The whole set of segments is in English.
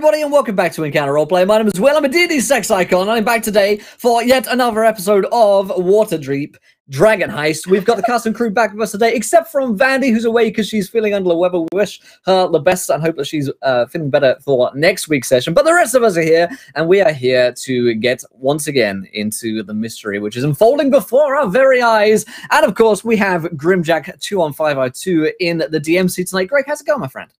everybody, and welcome back to Encounter Roleplay. My name is Will. I'm a D&D sex icon, and I'm back today for yet another episode of Waterdeep Dragon Heist. We've got the cast and crew back with us today, except from Vandy, who's away because she's feeling under the weather. We wish her the best and hope that she's feeling better for next week's session. But the rest of us are here, and we are here to get, once again, into the mystery, which is unfolding before our very eyes. And, of course, we have Grimjack21502 in the DMC tonight. Greg, how's it going, my friend?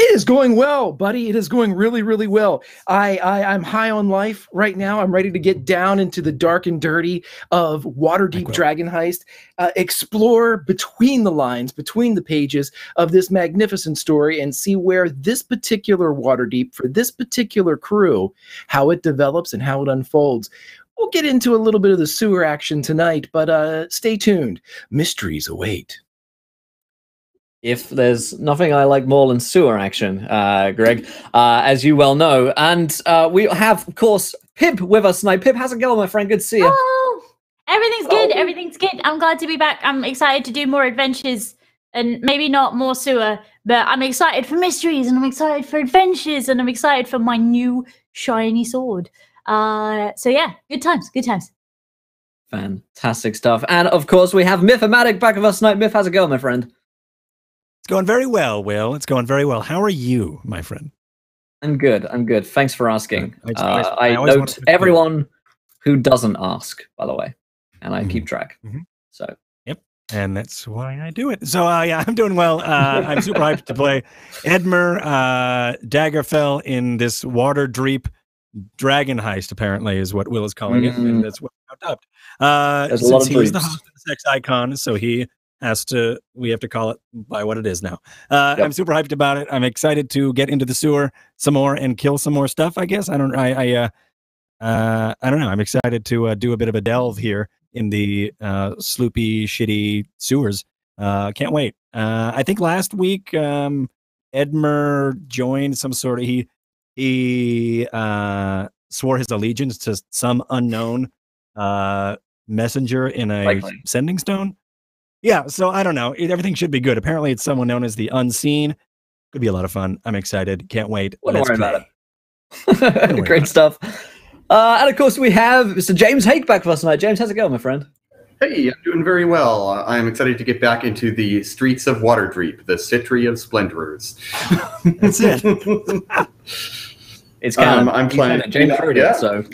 It is going well, buddy. It is going really, really well. I'm high on life right now. I'm ready to get down into the dark and dirty of Waterdeep Dragon Heist, explore between the lines, between the pages of this magnificent story, and see where this particular Waterdeep, for this particular crew, how it develops and how it unfolds. We'll get into a little bit of the sewer action tonight, but stay tuned. Mysteries await. If there's nothing I like more than sewer action, Greg, as you well know. And we have, of course, Pip with us tonight. Pip, how's it going, my friend? Good to see you. Oh, everything's good. Everything's good. I'm glad to be back. I'm excited to do more adventures and maybe not more sewer, but I'm excited for mysteries and I'm excited for adventures and I'm excited for my new shiny sword. So yeah, good times, good times. Fantastic stuff. And of course, we have Mythomatic back with us tonight. Myth, how's it going, my friend? It's going very well, Will. It's going very well. How are you, my friend? I'm good. I'm good. Thanks for asking. I note everyone who doesn't ask, by the way, and I keep track. So. Yep. And that's why I do it. So, yeah, I'm doing well. I'm super hyped to play Edmer Daggerfell in this Waterdeep Dragon Heist, apparently, is what Will is calling it. And that's what I dubbed. Since he was the host of the sex icon, so we have to call it by what it is now. I'm super hyped about it. I'm excited to get into the sewer some more and kill some more stuff, I guess. I don't know. I'm excited to do a bit of a delve here in the sloopy, shitty sewers. Can't wait. I think last week, Edmer joined some sort of, he swore his allegiance to some unknown messenger in a sending stone. Yeah, so I don't know. Everything should be good. Apparently, it's someone known as the Unseen. Could be a lot of fun. I'm excited. Can't wait. Don't worry about it. Great stuff. And of course, we have Mr. James Hake back with us tonight. James, how's it going, my friend? Hey, I'm doing very well. I'm excited to get back into the streets of Waterdeep, the city of splenderers. That's it. It's kind of I'm playing James so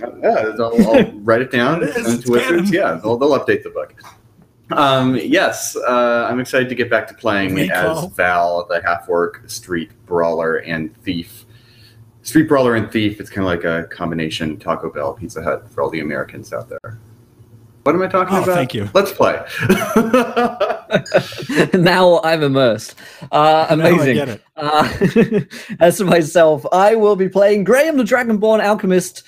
I'll write it down. Yeah, they'll update the book. Yes, I'm excited to get back to playing as Val, the half-orc street brawler and thief. Street brawler and thief, it's kind of like a combination Taco Bell, Pizza Hut for all the Americans out there. What am I talking about? Thank you. Let's play. Now I'm immersed. Amazing. Now I get it. As for myself, I will be playing Graham the Dragonborn Alchemist,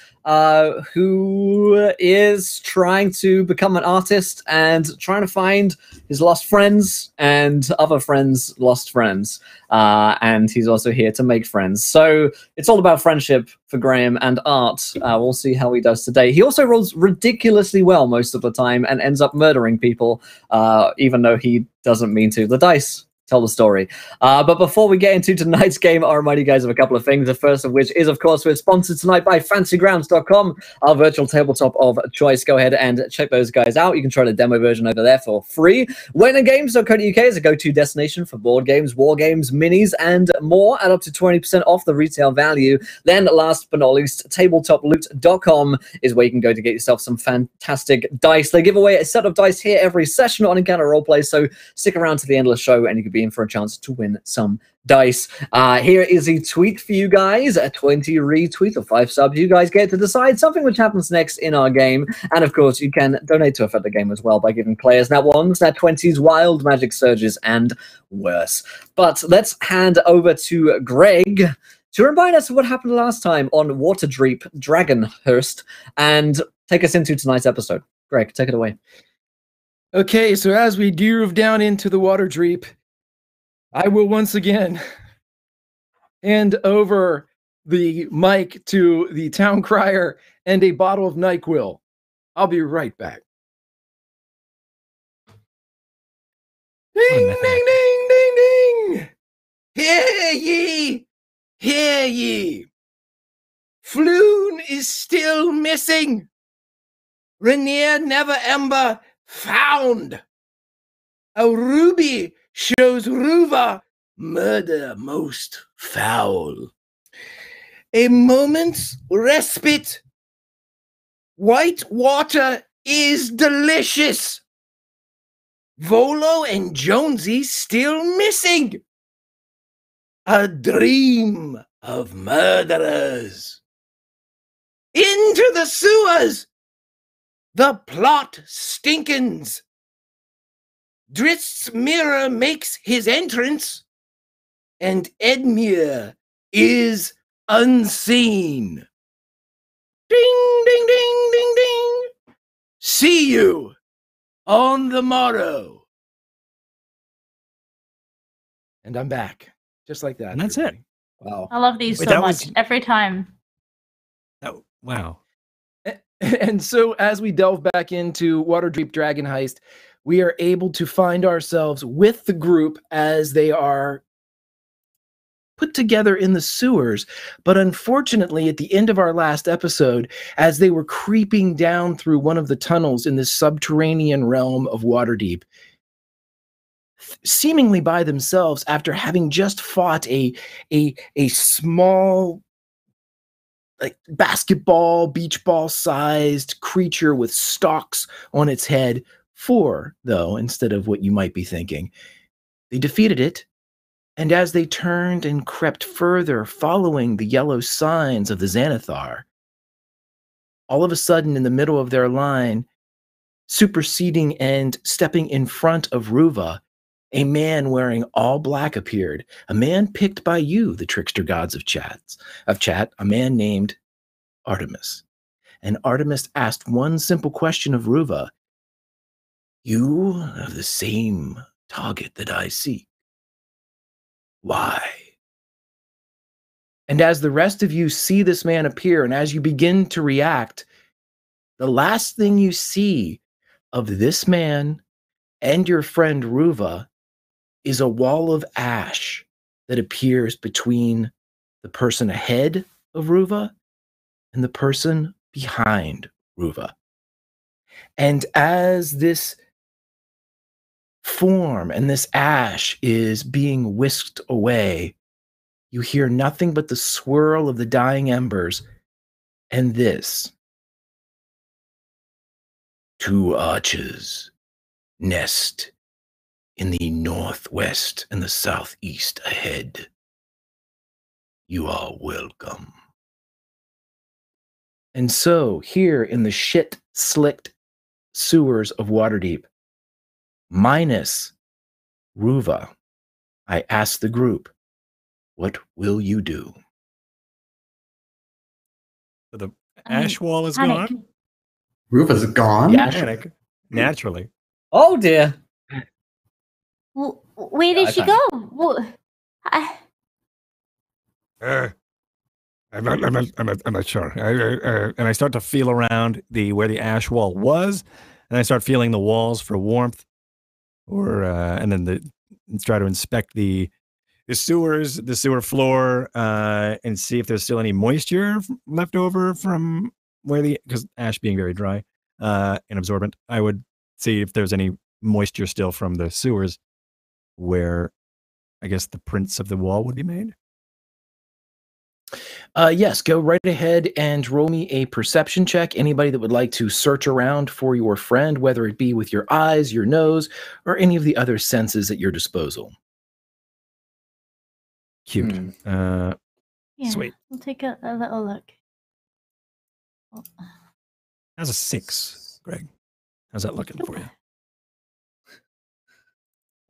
who is trying to become an artist and trying to find his lost friends and other friends' lost friends. And he's also here to make friends. So it's all about friendship for Graham and art. We'll see how he does today. He also rolls ridiculously well most of the time and ends up murdering people, even though he doesn't mean to. The dice tell the story. But before we get into tonight's game, I'll remind you guys of a couple of things. The first of which is, of course, we're sponsored tonight by fancygrounds.com, our virtual tabletop of choice. Go ahead and check those guys out. You can try the demo version over there for free. WinnerGames.co.uk is a go-to destination for board games, war games, minis, and more at up to 20% off the retail value. Then, last but not least, tabletoploot.com is where you can go to get yourself some fantastic dice. They give away a set of dice here every session on Encounter Roleplay, so stick around to the end of the show and you can be in for a chance to win some dice. Here is a tweet for you guys, a 20 retweet or 5 subs. You guys get to decide something which happens next in our game. And of course, you can donate to affect the game as well by giving players nat 1s, nat 20s, wild magic surges, and worse. But let's hand over to Greg to remind us of what happened last time on Waterdeep Dragonheist and take us into tonight's episode. Greg, take it away. Okay, so as we groove down into the Waterdeep, I will once again hand over the mic to the town crier and a bottle of NyQuil. I'll be right back. Ding, ding, ding, ding, ding! Hear ye! Hear ye! Floon is still missing. Rainier never ember found. A ruby shows Ruva murder most foul. A moment's respite. White water is delicious. Volo and Jonesy still missing. A dream of murderers. Into the sewers. The plot stinkens. Drist's mirror makes his entrance, and Edmure is unseen. Ding, ding, ding, ding, ding. See you on the morrow. And I'm back. Just like that. And that's everybody. it. Wow. I love these Wait, so that much was- every time. Oh, wow. And so as we delve back into Waterdeep Dragon Heist, we are able to find ourselves with the group as they are put together in the sewers. But unfortunately, at the end of our last episode, as they were creeping down through one of the tunnels in this subterranean realm of Waterdeep, seemingly by themselves, after having just fought a small, like basketball, beach ball sized creature with stalks on its head, 4 though, instead of what you might be thinking. They defeated it, and as they turned and crept further, following the yellow signs of the Xanathar, all of a sudden in the middle of their line, superseding and stepping in front of Ruva, a man wearing all black appeared, a man picked by you, the trickster gods of chat, a man named Artemis. And Artemis asked one simple question of Ruva. You have the same target that I seek. Why? And as the rest of you see this man appear, and as you begin to react, the last thing you see of this man and your friend Ruva is a wall of ash that appears between the person ahead of Ruva and the person behind Ruva. And as this form and this ash is being whisked away, you hear nothing but the swirl of the dying embers and this. 2 archers nest in the northwest and the southeast ahead. You are welcome. And so, here in the shit-slicked sewers of Waterdeep, minus Ruva, I ask the group, what will you do? So the ash wall is Panic. gone. Ruva's gone. Yeah. Panic. Naturally. Oh dear. Well, where Yeah, did I she panicked. go? Well, I'm not sure. And I start to feel around where the ash wall was, and I start feeling the walls for warmth, and then try to inspect the sewers, the sewer floor, and see if there's still any moisture left over from because ash being very dry and absorbent, I would see if there's any moisture still from the sewers where I guess the prints of the wall would be made. Yes, go right ahead and roll me a perception check. Anybody that would like to search around for your friend, whether it be with your eyes, your nose, or any of the other senses at your disposal. Cute. Hmm. yeah, Sweet. we'll take a little look. Oh, How's a 6, Greg? How's that looking for you?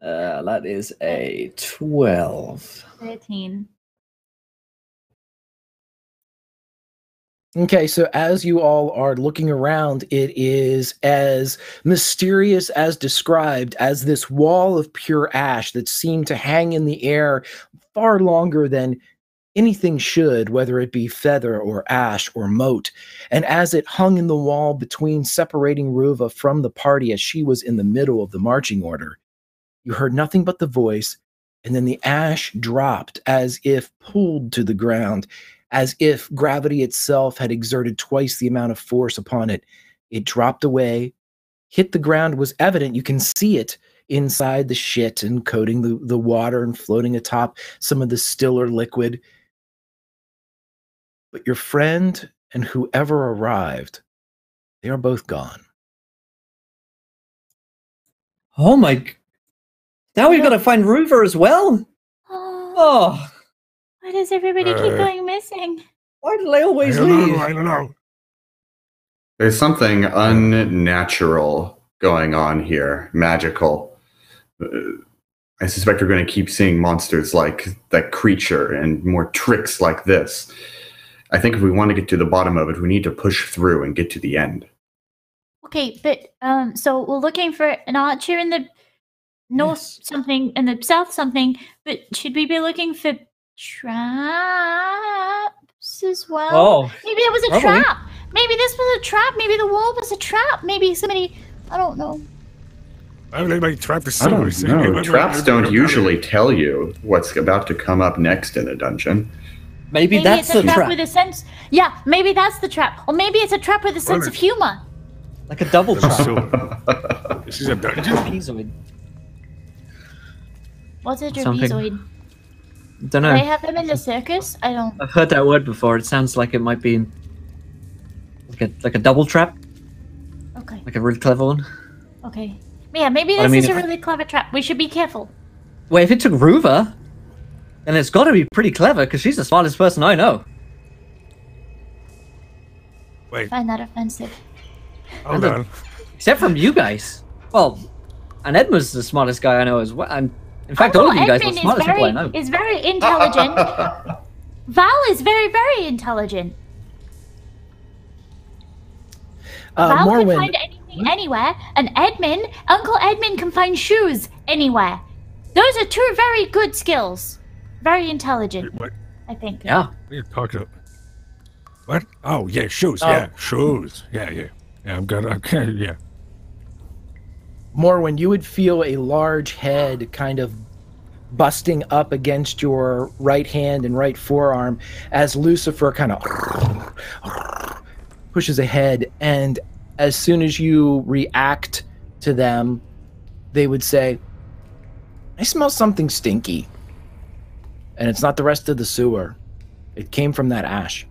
That is a 12. 13. Okay, so as you all are looking around, it is as mysterious as described as this wall of pure ash that seemed to hang in the air far longer than anything should, whether it be feather or ash or moat. And as it hung in the wall between separating Ruva from the party as she was in the middle of the marching order, you heard nothing but the voice, And then the ash dropped as if pulled to the ground, as if gravity itself had exerted twice the amount of force upon it. It dropped away, hit the ground, was evident. You can see it inside the shit and coating the water and floating atop some of the stiller liquid. But your friend and whoever arrived, they are both gone. Oh my... Now we've got to find Ruva as well? Oh. Why does everybody keep going missing? Why do they always leave? I don't know. There's something unnatural going on here, magical. I suspect we're going to keep seeing monsters like that creature and more tricks like this. I think if we want to get to the bottom of it, we need to push through and get to the end. Okay, but so we're looking for an archer in the north something and the south something, but should we be looking for traps as well? Oh, maybe it was a probably. trap. Maybe this was a trap. Maybe the wall was a trap. Maybe somebody, I don't know. I don't know. Traps don't usually tell you what's about to come up next in a dungeon. Maybe that's it's a the trap. with a sense. Yeah, maybe that's the trap. Or maybe it's a trap with a sense of humor. Like a double trap. This is a dungeon. Trapezoid. What's a Something. trapezoid? Don't Do know. they have them in the circus? I don't. I've heard that word before. It sounds like it might be like a double trap, Okay. like a really clever one. Okay. Yeah, maybe But this I mean, is a if- really clever trap. We should be careful. Wait, if it took Ruva, then it's got to be pretty clever because she's the smartest person I know. Wait, Find that offensive. hold on. Except from you guys. Well, and Edmund's the smartest guy I know as well. And in fact, all of you guys are the Edmund smartest people I know. is very intelligent. Val is very, very intelligent. Val can Morwen, find anything anywhere, and Uncle Edmund can find shoes anywhere. Those are two very good skills. Very intelligent, What? I think. Yeah. What are you talking about? What? Oh, yeah, shoes. Oh. Yeah, shoes. Yeah. Yeah, I'm good. Okay, yeah. Morwen, you would feel a large head kind of busting up against your right hand and right forearm as Lucifer kind of pushes ahead, and as soon as you react to them, they would say, "I smell something stinky." And it's not the rest of the sewer. It came from that ash.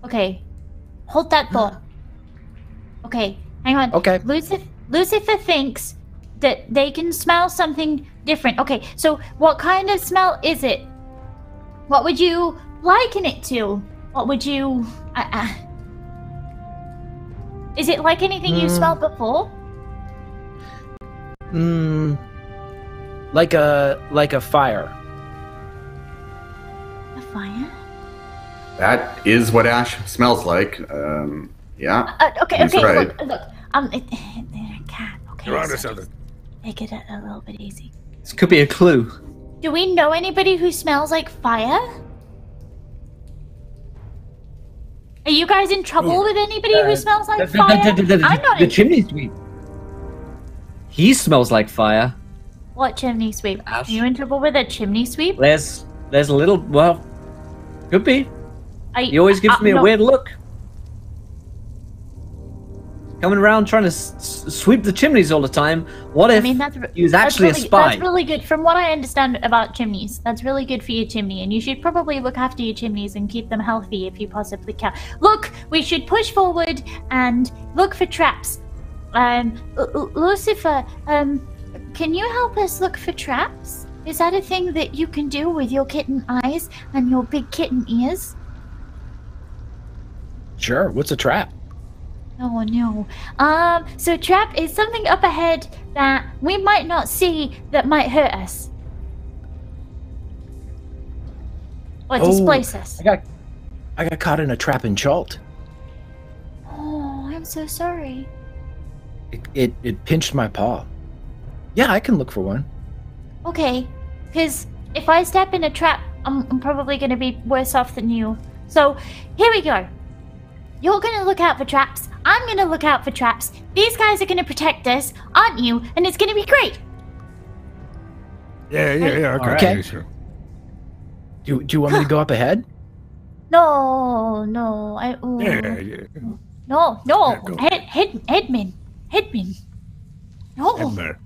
Okay. Hold that thought. Okay, hang on. Okay. Lucifer thinks that they can smell something different. Okay, so what kind of smell is it? What would you liken it to? What would you... Is it like anything you smelled before? Like a fire. A fire? That is what ash smells like. Yeah. Okay, He's right. look. They're a cat. Okay, You're onto so something. take it a little bit easy. This could be a clue. Do we know anybody who smells like fire? Are you guys in trouble with anybody who smells like fire? I'm not The in chimney sweep. He smells like fire. What chimney sweep? Ash. Are you in trouble with a chimney sweep? There's a little, well, could be. He always gives me a no. weird look. Coming around trying to sweep the chimneys all the time. What if he was actually a spy? That's really good. From what I understand about chimneys, that's really good for your chimney, and you should probably look after your chimneys and keep them healthy if you possibly can. Look, we should push forward and look for traps. Lucifer, can you help us look for traps? Is that a thing that you can do with your kitten eyes and your big kitten ears? Sure, what's a trap? Oh no. So trap is something up ahead that we might not see that might hurt us. Or displace us. I got caught in a trap in Chalt. Oh, I'm so sorry. It pinched my paw. Yeah, I can look for one. Okay, because if I step in a trap, I'm probably going to be worse off than you. So, here we go. You're going to look out for traps. I'm going to look out for traps. These guys are going to protect us, aren't you? And it's going to be great. Yeah. Okay. Sure. Do you want me to go up ahead? No. Yeah. No. Yeah, go. Headman. No. Edmer.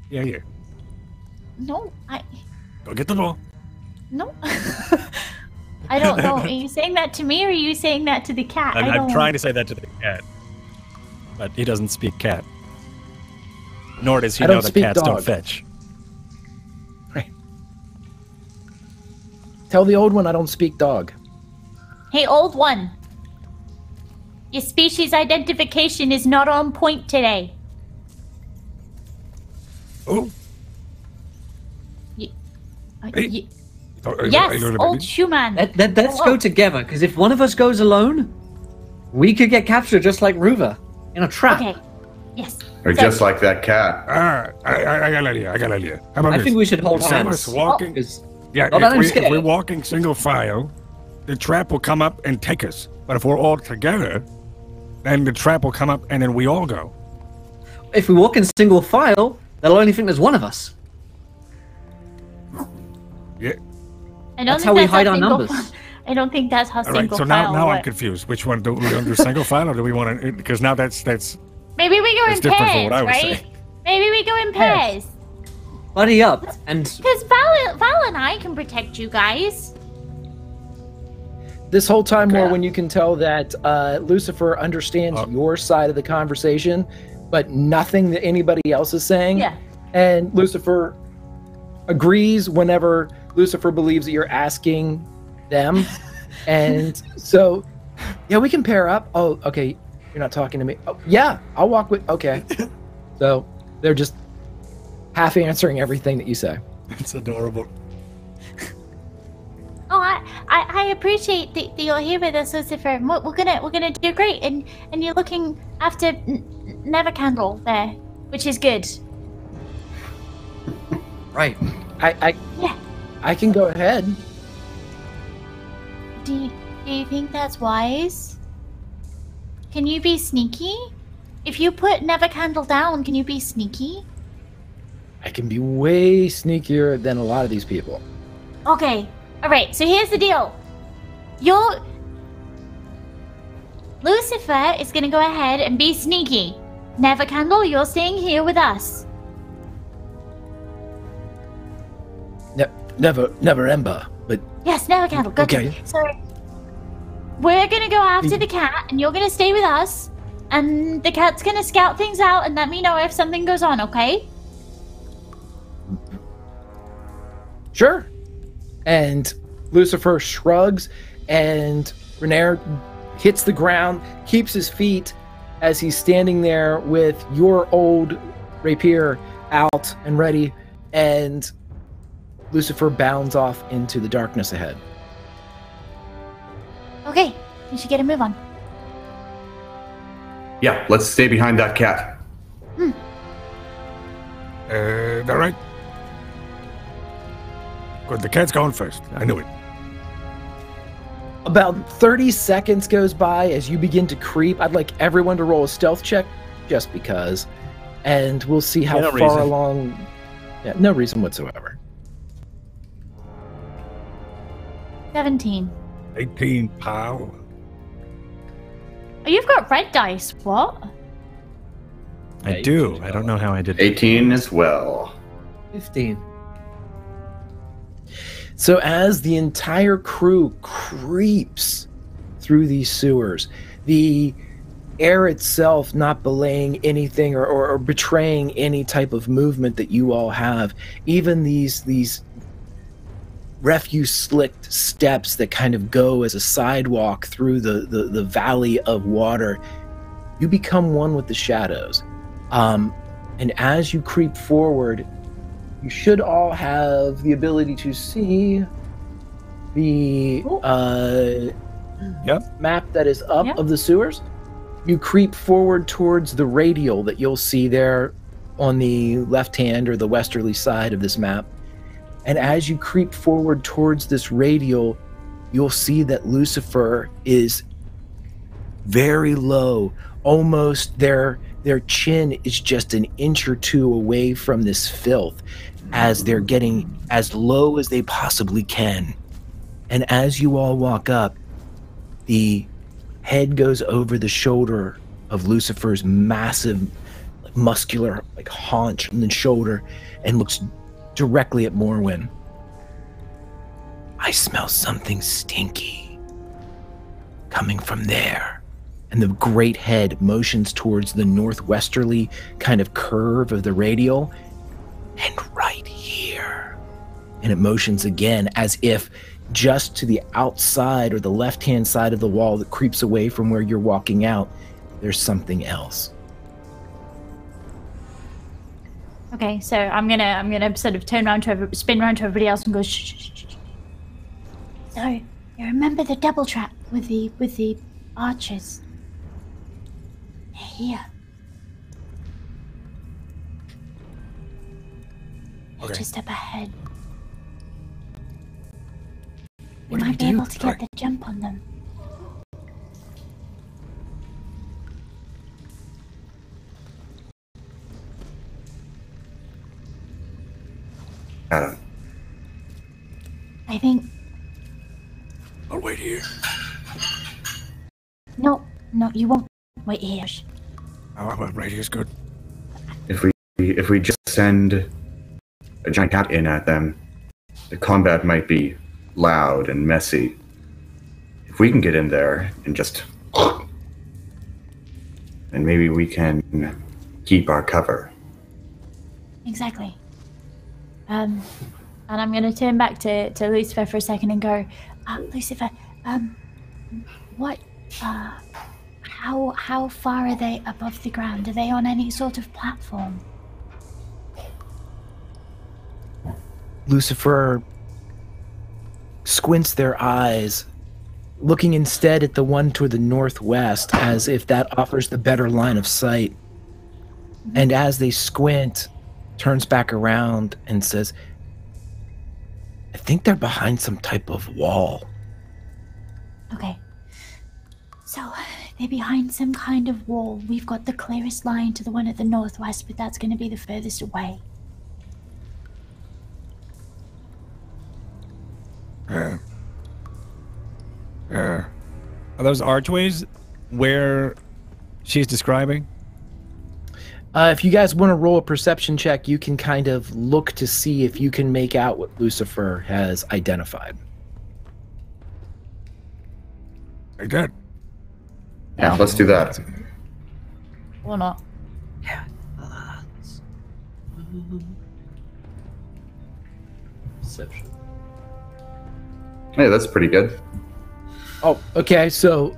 Yeah. No. Go get the ball. No. I don't know. Are you saying that to me or are you saying that to the cat? I'm trying to say that to the cat, but he doesn't speak cat. Nor does he I know don't that speak cats don't dog. fetch. Right. Tell the old one I don't speak dog. Hey, old one. Your species identification is not on point today. Oh. Hey. Yes, old human. Let's go together, because if one of us goes alone, we could get captured just like Ruva in a trap. Okay. Yes. Or just like that cat. I got an idea. How about I this? think we should hold Instead of hands. us walking, Not that I'm if scared. we're walking single file, the trap will come up and take us. But if we're all together, then the trap will come up and then we all go. If we walk in single file, they'll only think there's one of us. Yeah. That's how we hide our numbers. I don't think that's how All right. single So file now I'm works. confused. Which one do we want to do? Single file, or do we want to? Because now that's Maybe we go in That's different from pairs, what I would right? say. Maybe we go in pairs. Buddy up, and Because Val and I can protect you guys. This whole time, when you can tell that Lucifer understands your side of the conversation, but nothing that anybody else is saying. Yeah. And Lucifer agrees whenever Lucifer believes that you're asking them. And so, yeah, we can pair up. Oh, okay. You're not talking to me. Oh, yeah, I'll walk with. Okay. So they're just half answering everything that you say. it's adorable. Oh, I appreciate that you're here with us, Lucifer. We're gonna do great, and you're looking after Nevercandle there, which is good. right. I can go ahead. Do you think that's wise? Can you be sneaky? If you put Nevercandle down, can you be sneaky? I can be way sneakier than a lot of these people. Okay. Alright, so here's the deal. Lucifer is gonna go ahead and be sneaky. Nevercandle, you're staying here with us. Never Ember, but Yes, Nevercandle, good. Okay. So, we're gonna go after the cat, and you're gonna stay with us. And the cat's gonna scout things out and let me know if something goes on, okay? sure. And Lucifer shrugs, and Renair hits the ground, keeps his feet as he's standing there with your old rapier out and ready, and Lucifer bounds off into the darkness ahead. Okay, we should get a move on. Yeah, let's stay behind that cat. All right. Good. The cat's going first. I knew it. About 30 seconds goes by as you begin to creep. I'd like everyone to roll a stealth check, just because, and we'll see how no far reason. along. Yeah, no reason whatsoever. 17. 18, pal. Oh, you've got red dice. What? I do. I don't know how I did. 18 as well. 15. So as the entire crew creeps through these sewers, the air itself not belaying anything or betraying any type of movement that you all have, even these refuse slicked steps that kind of go as a sidewalk through the valley of water, you become one with the shadows. And as you creep forward, you should all have the ability to see the map that is up Yep. of the sewers. You creep forward towards the radial that you'll see there on the left hand or the westerly side of this map. And as you creep forward towards this radial, you'll see that Lucifer is very low. Almost there their chin is just an inch or two away from this filth as they're getting as low as they possibly can. And as you all walk up, the head goes over the shoulder of Lucifer's massive, muscular, haunch and then shoulder, and looks directly at Morwen. I smell something stinky coming from there. And the great head motions towards the northwesterly kind of curve of the radial, and right here. And it motions again as if just to the outside or the left-hand side of the wall that creeps away from where you're walking out, there's something else. Okay, so I'm gonna sort of spin around to everybody else and go shh, shh, shh. So you remember the double trap with the archers? They're here. They're just up ahead. We might be able to get the jump on them. Adam. I think. I'll wait here. No, you won't wait here. Oh, right here's good. If we just send a giant cat in at them, the combat might be loud and messy. If we can get in there and just... and maybe we can keep our cover. Exactly. And I'm gonna turn back to Lucifer for a second and go, Lucifer, what, how far are they above the ground? Are they on any sort of platform? Lucifer squints their eyes, looking instead at the one toward the northwest, as if that offers the better line of sight. And as they squint, turns back around and says, I think they're behind some type of wall. Okay. So, they're behind some kind of wall. We've got the clearest line to the one at the northwest, but that's going to be the furthest away. Are those archways where she's describing? If you guys want to roll a perception check, you can kind of look to see if you can make out what Lucifer has identified. Very good. Yeah, let's do that. Or not. Yeah. Perception. Hey, that's pretty good. Oh, okay, so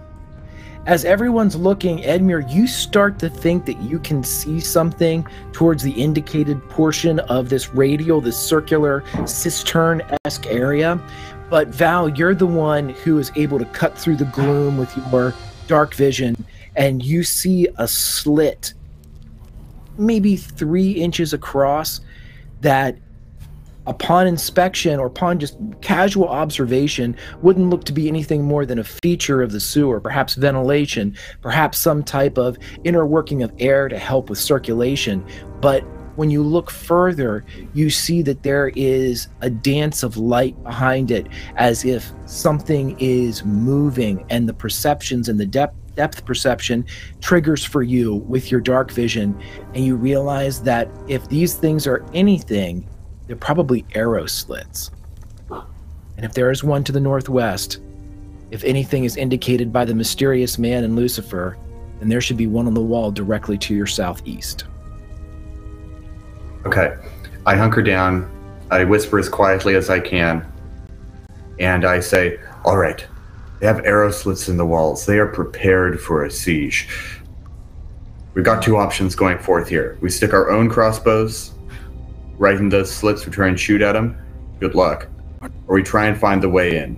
as everyone's looking, Edmure, you start to think that you can see something towards the indicated portion of this radial, this circular cistern-esque area. But Val, you're the one who is able to cut through the gloom with your dark vision, and you see a slit maybe 3 inches across that upon inspection or upon just casual observation wouldn't look to be anything more than a feature of the sewer, perhaps ventilation, perhaps some type of inner working of air to help with circulation. But when you look further, you see that there is a dance of light behind it, as if something is moving, and the perceptions and the depth perception triggers for you with your dark vision, and you realize that if these things are anything, they're probably arrow slits. And if there is one to the northwest, if anything is indicated by the mysterious man and Lucifer, then there should be one on the wall directly to your southeast. Okay. I hunker down. I whisper as quietly as I can. And I say, all right, they have arrow slits in the walls. They are prepared for a siege. We've got 2 options going forth here. We stick our own crossbows right in those slits, we try and shoot at them. Good luck. Or we try and find the way in.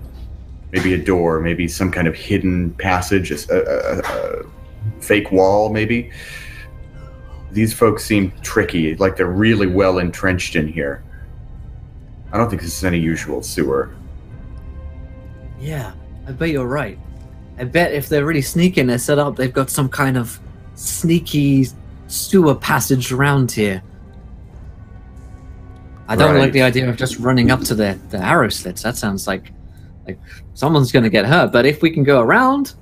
Maybe a door, maybe some kind of hidden passage, a fake wall, maybe. These folks seem tricky, like they're really well entrenched in here. I don't think this is any usual sewer. Yeah, I bet you're right. I bet if they're really sneaking, they're set up, they've got some kind of sneaky sewer passage around here. I don't like the idea of just running up to the arrow slits. That sounds like someone's going to get hurt. But if we can go around,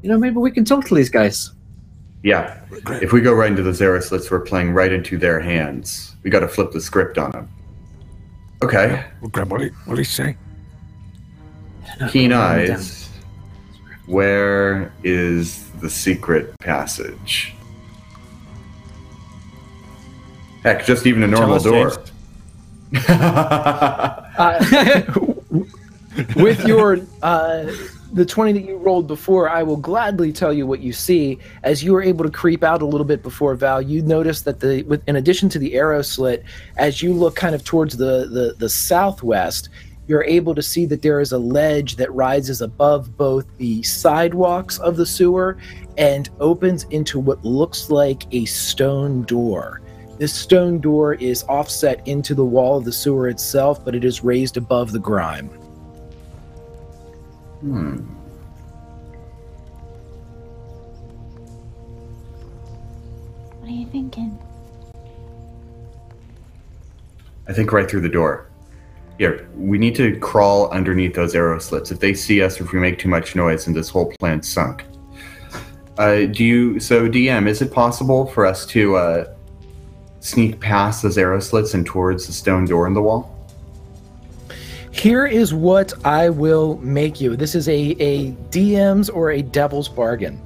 maybe we can talk to these guys. Yeah. If we go right into those arrow slits, we're playing right into their hands. We got to flip the script on them. Okay. What did he say? Keen eyes. Where is the secret passage? Heck, just even a normal door. With your the 20 that you rolled before, I will gladly tell you what you see. As you were able to creep out a little bit before Val, you notice that in addition to the arrow slit, as you look kind of towards the southwest, you're able to see that there is a ledge that rises above both the sidewalks of the sewer and opens into what looks like a stone door. This stone door is offset into the wall of the sewer itself, but it is raised above the grime. What are you thinking? I think right through the door. Here, we need to crawl underneath those arrow slits. If they see us, if we make too much noise, and this whole plan's sunk. DM, is it possible for us to sneak past those arrow slits and towards the stone door in the wall? Here is what I will make you. This is a DM's or a devil's bargain.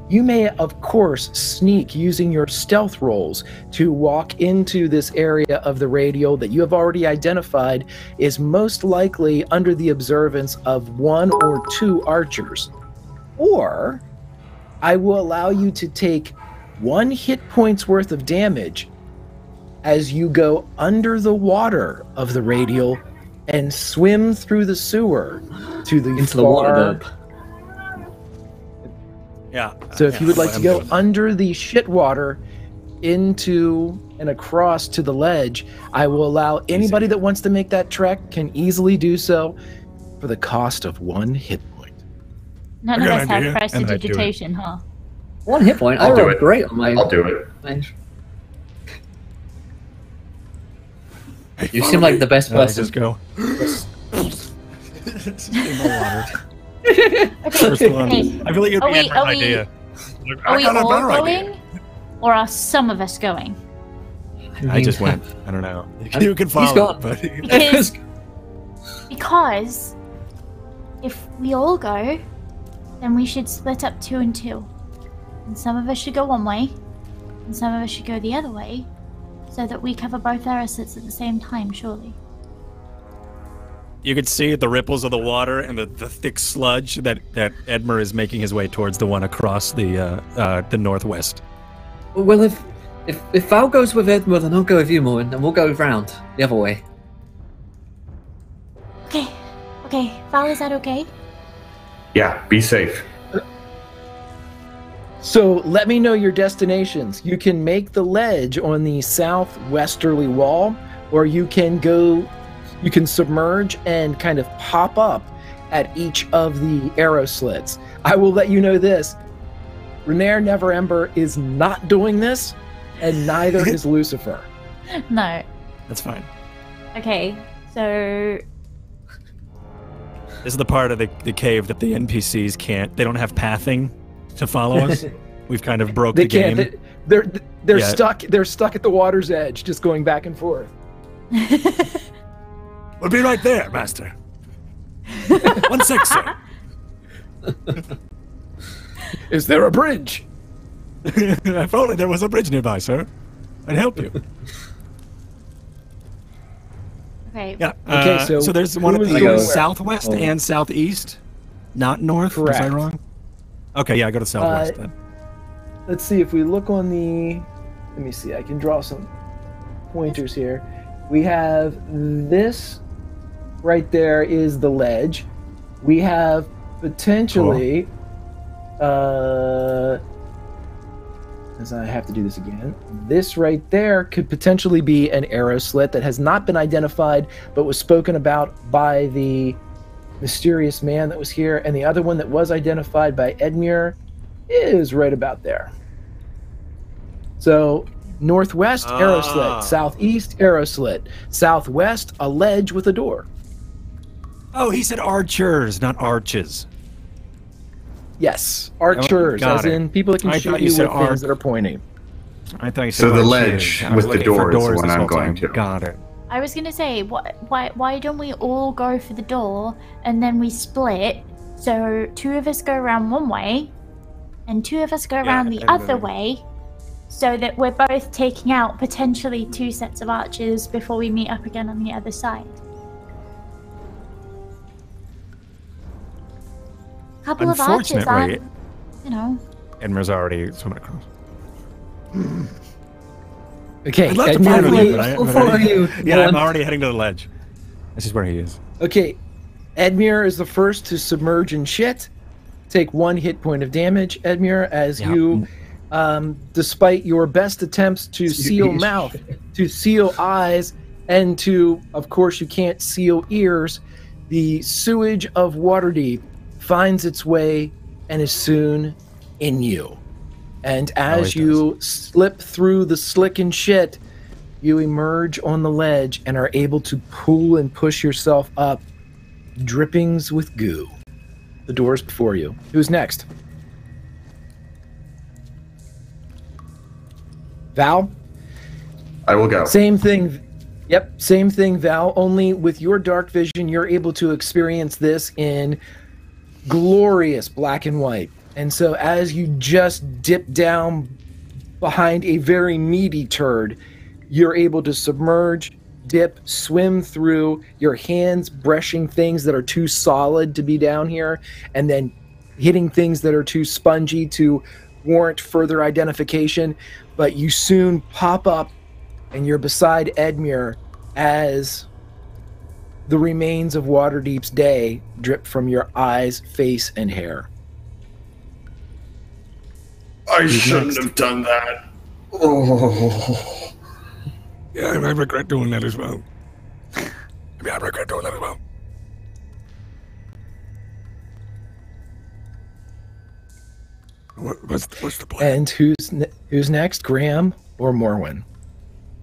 You may, of course, sneak using your stealth rolls to walk into this area of the radial that you have already identified is most likely under the observance of 1 or 2 archers. Or I will allow you to take 1 hit point's worth of damage as you go under the water of the radial and swim through the sewer to the into the water. Yeah. So if you would like to go under the shit water into and across to the ledge, I will allow anybody that wants to make that trek can easily do so for the cost of 1 hit point. None of us have prestidigitation, huh? 1 hit point? I'll do it. Great on my... I'll do it. You seem like the best person. Just go. In the water. First one. Hey, I feel like it'd be an idea. Are we all going? Or are some of us going? I just went. I don't know. You can follow. He's gone. But Because if we all go, then we should split up 2 and 2. And some of us should go one way, and some of us should go the other way, so that we cover both arrow slits at the same time, surely. you could see the ripples of the water and the thick sludge that Edmer is making his way towards the one across the northwest. Well, if Val goes with Edmer, then I'll go with you, Morwen, and we'll go round the other way. Okay. Val, is that okay? Yeah, be safe. So let me know your destinations. You can make the ledge on the southwesterly wall, or you can submerge and kind of pop up at each of the arrow slits. I will let you know this. Renair Neverember is not doing this, and neither is Lucifer. No. That's fine. Okay, so... This is the part of the cave that the NPCs can't. They don't have pathing to follow us. We've kind of broke the game. They're stuck. They're stuck at the water's edge, just going back and forth. We'll be right there, Master. 1 sec, sir. Is there a bridge? If only there was a bridge nearby, sir. I'd help you. Okay. Yeah. Okay, so there's one of who the is going southwest and southeast, not north. Correct. Was I wrong? Okay, yeah, I go to southwest then. Let's see if we look on the... Let me see. I can draw some pointers here. We have this right there is the ledge. We have potentially... as I have to do this again. This right there could potentially be an arrow slit that has not been identified, but was spoken about by the mysterious man that was here. And the other one that was identified by Edmure is right about there. So northwest, arrow slit. Southeast, arrow slit. Southwest, a ledge with a door. Oh, he said archers, not arches. Yes, archers, got as it. in people that can I shoot thought you you with said things that are pointing. I thought you said So the arches. ledge I was with the looking for door is the doors one this I'm whole going time. to. Got it. I was gonna say, why don't we all go for the door and then we split? So 2 of us go around one way, and 2 of us go around the and other then- way, so that we're both taking out potentially 2 sets of archers before we meet up again on the other side. Couple of archers, Unfortunately, you know. Edmer's already swimming across. Okay, I'd love to Edmure, follow you, I'll but I- but follow I- you. Yeah, I'm Go on. already heading to the ledge. This is where he is. Okay, Edmure is the first to submerge in shit. Take 1 hit point of damage, Edmure, as Yeah. you, despite your best attempts to seal mouth, to seal eyes, and to, of course, you can't seal ears, the sewage of Waterdeep finds its way and is soon in you. And as Always you slip through the slick and shit, you emerge on the ledge and are able to pull and push yourself up, drippings with goo. The door's before you. Who's next? Val? I will go. Same thing. Yep, same thing, Val. Only with your dark vision, you're able to experience this in glorious black and white. And so as you just dip down behind a very meaty turd, you're able to submerge, dip, swim through, your hands brushing things that are too solid to be down here, and then hitting things that are too spongy to warrant further identification. But you soon pop up and you're beside Edmure as the remains of Waterdeep's day drip from your eyes, face, and hair. I shouldn't have done that. Oh. Yeah, I regret doing that as well. Yeah, I regret doing that as well. What's the plan? And who's next, Graham or Morwen?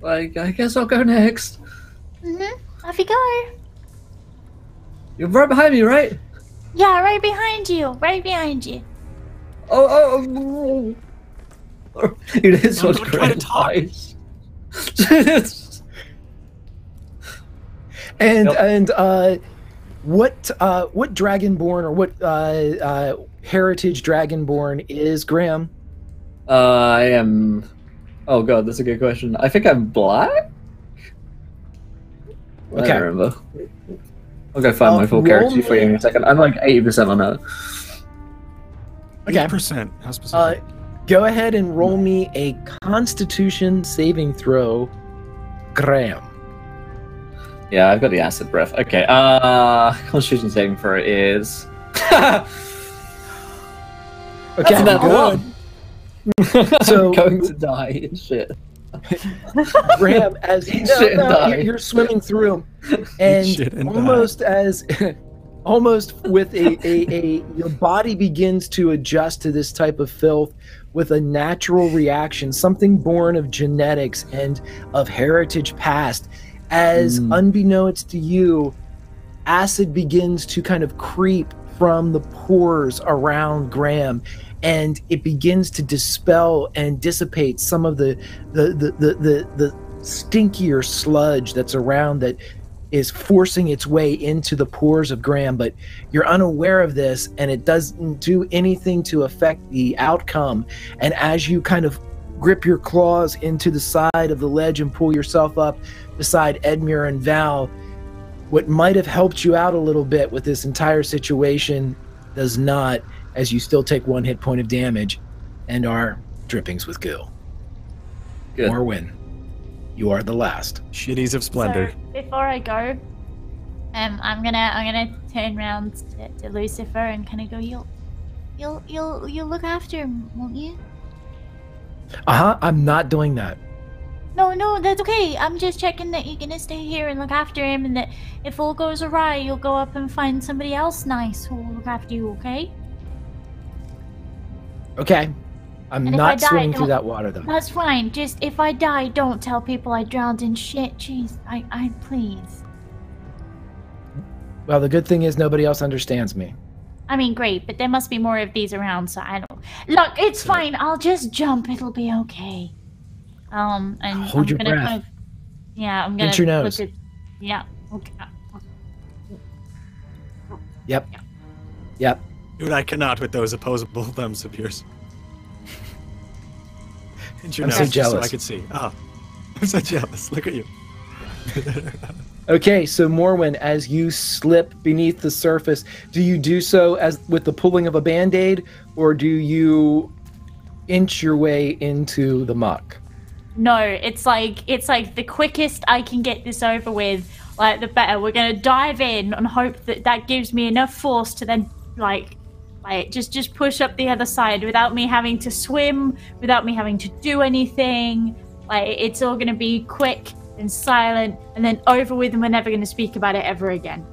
I guess I'll go next. Off you go. You're right behind me, right? Yeah, right behind you. Right behind you. Oh. It is No, what's don't try to great. talk. Nice. And what Dragonborn or what heritage Dragonborn is Graham? I am. Oh god, that's a good question. I think I'm black. I Okay. don't remember. I'll go find my full roll character for you in me- a second. I'm like 80% on that. Okay. 8%. How specific? Go ahead and roll me a Constitution saving throw, Graham. Yeah, I've got the acid breath. Okay. Constitution saving throw is. Okay, That's about good. So- I'm going to die. Shit. Graham, as Shit and die. you're swimming through, and Shit and almost as almost with a your body begins to adjust to this type of filth with a natural reaction, something born of genetics and of heritage past, as unbeknownst to you, acid begins to kind of creep from the pores around Graham, and it begins to dispel and dissipate some of the stinkier sludge that's around that is forcing its way into the pores of Graham. But you're unaware of this, and it doesn't do anything to affect the outcome. And as you kind of grip your claws into the side of the ledge and pull yourself up beside Edmure and Val, what might have helped you out a little bit with this entire situation does not, as you still take 1 hit point of damage and are drippings with goo. Good. Morwen, you are the last. Shitties of splendor. So, before I go, I'm gonna turn around to Lucifer and kind of go, you'll look after him, won't you? I'm not doing that. No, that's okay. I'm just checking that you're gonna stay here and look after him, and that if all goes awry, you'll go up and find somebody else nice who will look after you. Okay? Okay. I'm And if not I die, swimming through don't- that water, though. That's fine. Just if I die, don't tell people I drowned in shit. Jeez, I please. Well, the good thing is nobody else understands me. I mean, great, but there must be more of these around, so I don't. Look, it's fine. I'll just jump. It'll be okay. And Hold your breath. Kind of, yeah, I'm gonna. Pinch your nose. Look at, yeah. Okay. Yep. Yep. Dude, I cannot with those opposable thumbs of yours. Pinch your I'm nose so just jealous. So I could see. Oh, I'm so jealous. Look at you. Okay, so Morwen, as you slip beneath the surface, do you do so as with the pulling of a Band-Aid, or do you inch your way into the muck? No, it's like the quickest I can get this over with, like the better. We're gonna dive in and hope that gives me enough force to then like just push up the other side without me having to swim, without me having to do anything. Like it's all gonna be quick and silent and then over with, and we're never gonna speak about it ever again.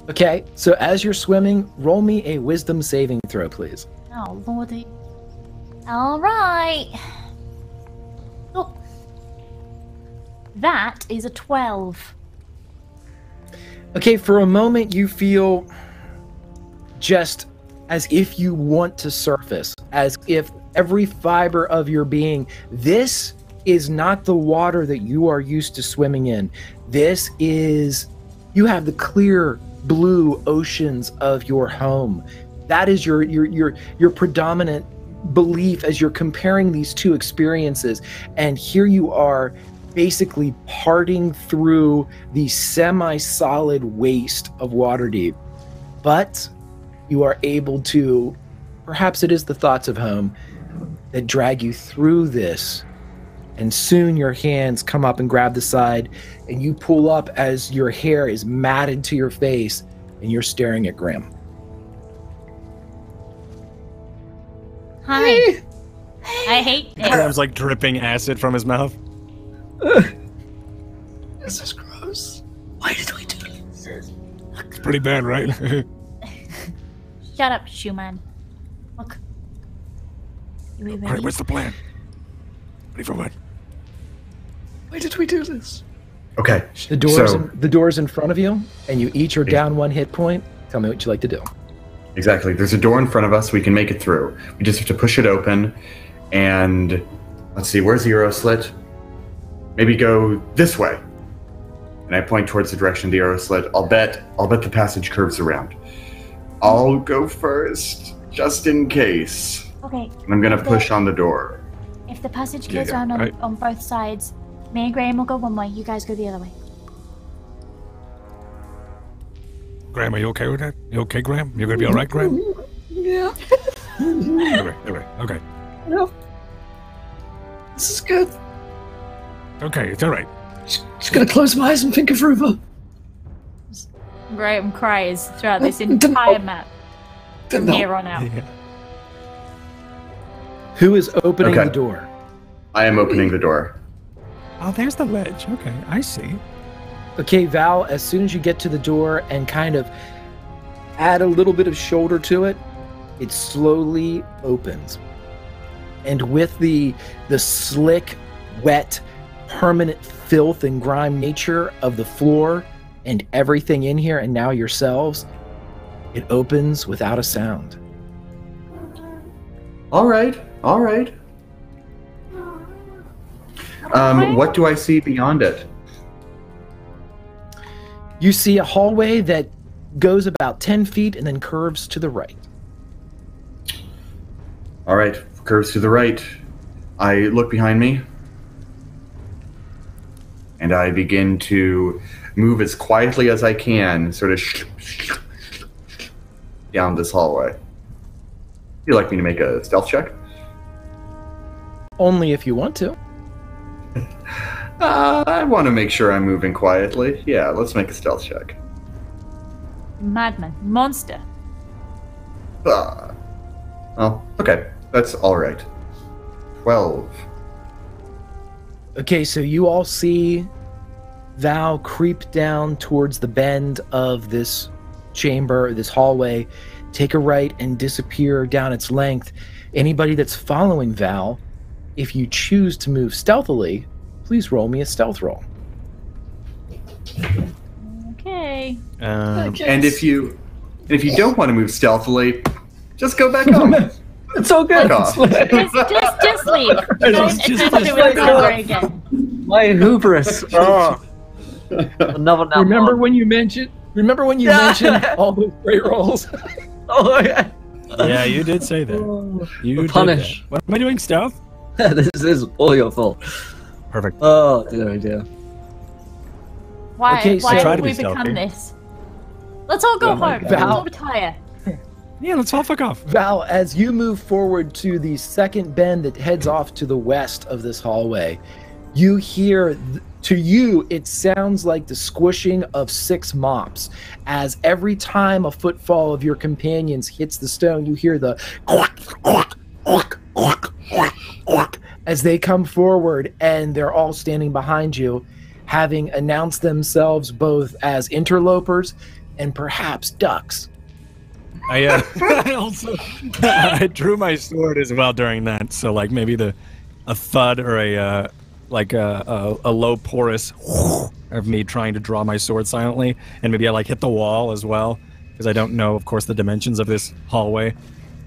Okay, so as you're swimming, roll me a wisdom saving throw, please. Oh lordy. All right. Oh. That is a 12. Okay, for a moment you feel just as if you want to surface, as if every fiber of your being, this is not the water that you are used to swimming in. This is, you have the clear blue oceans of your home. That is your predominant belief as you're comparing these two experiences. And here you are basically parting through the semi-solid waste of Waterdeep. But you are able to, perhaps it is the thoughts of home that drag you through this. And soon your hands come up and grab the side, and you pull up as your hair is matted to your face, and you're staring at Graham. Hi. I hate it. Graham's like dripping acid from his mouth. This is gross. Why did we do this? It's pretty bad, right? Shut up, Shoeman. Look. You All right, ready? what's the plan? Ready for what? Why did we do this? Okay. The door's in front of you, and you each are down 1 hit point. Tell me what you like to do. Exactly. There's a door in front of us. We can make it through. We just have to push it open. And let's see, where's the arrow slit? Maybe go this way. And I point towards the direction of the arrow slit. I'll bet the passage curves around. I'll go first, just in case. Okay. And I'm gonna push on the door. If the passage Yeah, goes yeah, around right. on both sides, me and Graham will go one way, you guys go the other way. Graham, are you okay with that? You okay, Graham? You're gonna be all right, Graham? Yeah. Okay. No. This is good. Okay, it's all right. Just gonna close my eyes and think of Ruva. Graham cries throughout this entire map from here on out. Yeah. Who is opening Okay. the door? I am opening the door. Oh, there's the ledge. Okay, I see. Okay, Val, as soon as you get to the door and kind of add a little bit of shoulder to it, it slowly opens. And with the slick, wet, permanent filth and grime nature of the floor and everything in here, and now yourselves, it opens without a sound. All right. What do I see beyond it? You see a hallway that goes about 10 feet and then curves to the right. All right, curves to the right. I look behind me, and I begin to move as quietly as I can, sort of down this hallway. Would you like me to make a stealth check? Only if you want to. I want to make sure I'm moving quietly. Yeah, let's make a stealth check. Madman. Monster. Well, okay. That's all right. 12. Okay, so you all see Val creep down towards the bend of this chamber, this hallway, take a right, and disappear down its length. Anybody that's following Val, if you choose to move stealthily, please roll me a stealth roll. Okay. And if you don't want to move stealthily, just go back home. It's all good. Just leave. Don't adventure with ever again. My hubris. Oh. Another number. Remember when you mentioned all those great rolls? Oh yeah. Yeah, you did say that. You did punish. that. What am I doing, stealth? This is all your fault. Perfect. Oh dear. Why Okay, so- have to we be stealthy. become this? Let's all go home. Let's all retire. Yeah, let's all fuck off. Val, as you move forward to the second bend that heads off to the west of this hallway, you hear, to you, it sounds like the squishing of 6 mops. As every time a footfall of your companions hits the stone, you hear the quack, quack, quack, quack, quack, quack, as they come forward, and they're all standing behind you, having announced themselves both as interlopers and perhaps ducks. I also I drew my sword as well during that, so like maybe a thud or a low chorus of me trying to draw my sword silently, and maybe I like hit the wall as well because I don't know, of course, the dimensions of this hallway,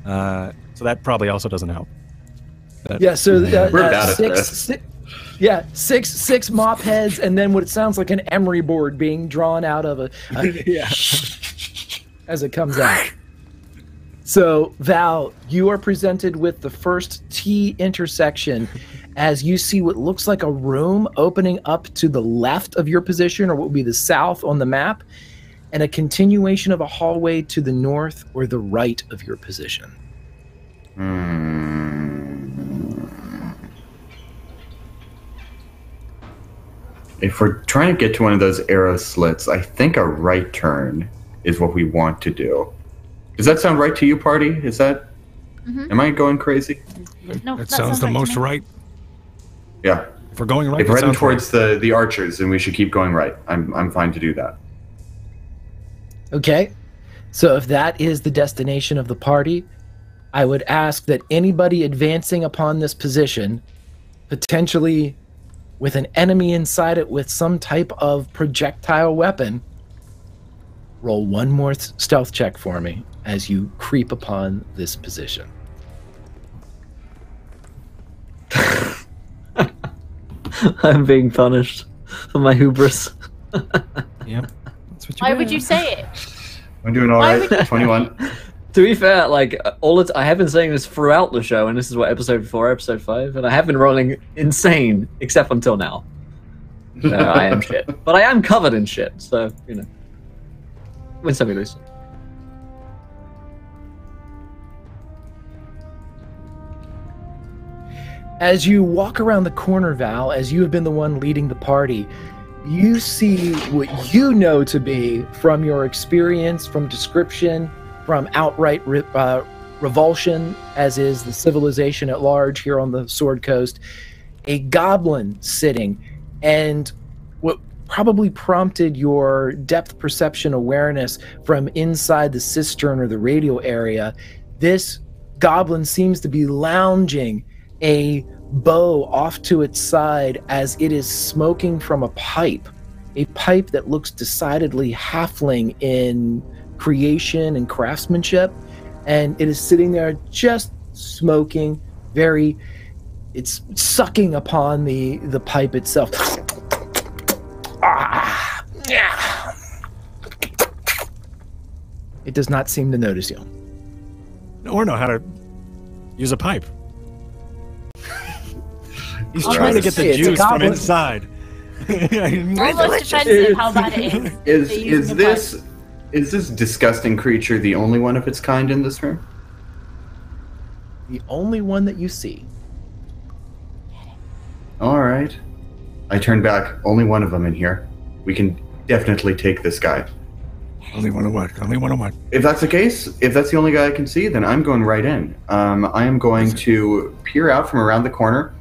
so that probably also doesn't help. But, Yeah, so We're bad at this. six mop heads, and then what sounds like an emery board being drawn out of a yeah. as it comes out. So, Val, you are presented with the first T intersection as you see what looks like a room opening up to the left of your position, or what would be the south on the map, and a continuation of a hallway to the north or the right of your position. If we're trying to get to one of those arrow slits, I think a right turn is what we want to do. Does that sound right to you, party? Is that... Am I going crazy? No, That sounds the right to most me. right. Yeah. If we're going right, If that we're heading sounds right. towards the archers, then we should keep going right. I'm fine to do that. Okay, so if that is the destination of the party, I would ask that anybody advancing upon this position, potentially with an enemy inside it with some type of projectile weapon, roll one more stealth check for me as you creep upon this position. I'm being punished for my hubris. Yep. That's what you Why get. would you say it? I'm doing all Why right. would you- 21. To be fair, like I have been saying this throughout the show, and this is what episode 4, episode 5, and I have been rolling insane except until now. I am shit, but I am covered in shit, so you know. Win some, you lose. As you walk around the corner, Val, as you have been the one leading the party, you see what you know to be, from your experience, from description, from outright revulsion, as is the civilization at large here on the Sword Coast, a goblin sitting. And what probably prompted your depth perception awareness from inside the cistern or the radio area, this goblin seems to be lounging, a bow off to its side, as it is smoking from a pipe that looks decidedly halfling in creation and craftsmanship, and it is sitting there just smoking, it's sucking upon the pipe itself. It does not seem to notice you. Or know how to use a pipe. He's I'll trying to just get say the it's a juice from goblin. inside. Almost offensive how bad it is. Is this disgusting creature the only one of its kind in this room? The only one that you see. All right. I turn back. Only one of them in here. We can definitely take this guy. Only one of what? Only one of what? If that's the case, if that's the only guy I can see, then I'm going right in. I am going to peer out from around the corner.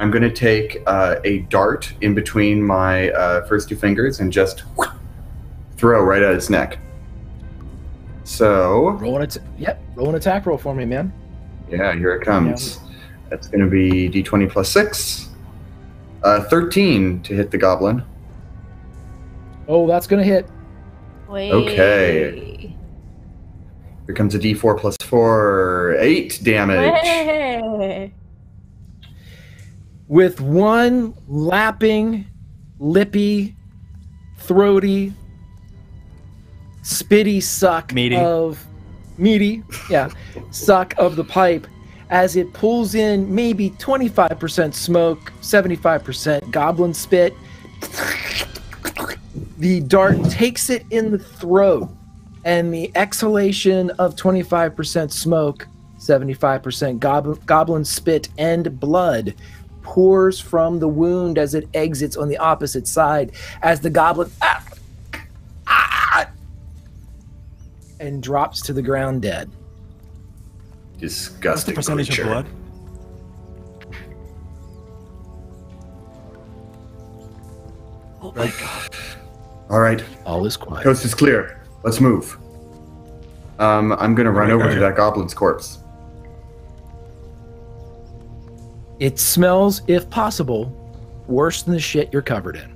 I'm going to take a dart in between my first 2 fingers and just throw right at its neck. So Roll an attack roll for me, man. yeah, here it comes. That's going to be d20 plus 6. 13 to hit the goblin. Oh, that's gonna hit. Wait. Okay. Here comes a d4 plus 4. 8 damage. Wait. With one lapping, lippy, throaty, spitty suck suck of the pipe as it pulls in maybe 25% smoke, 75% goblin spit. The dart takes it in the throat, and the exhalation of 25% smoke, 75% goblin spit and blood pours from the wound as it exits on the opposite side as the goblin and drops to the ground dead. Disgusting. What's the percentage creature. of blood? Oh my god. All right. All is quiet. Coast is clear. Let's move. I'm going to run over to that goblin's corpse. It smells, if possible, worse than the shit you're covered in.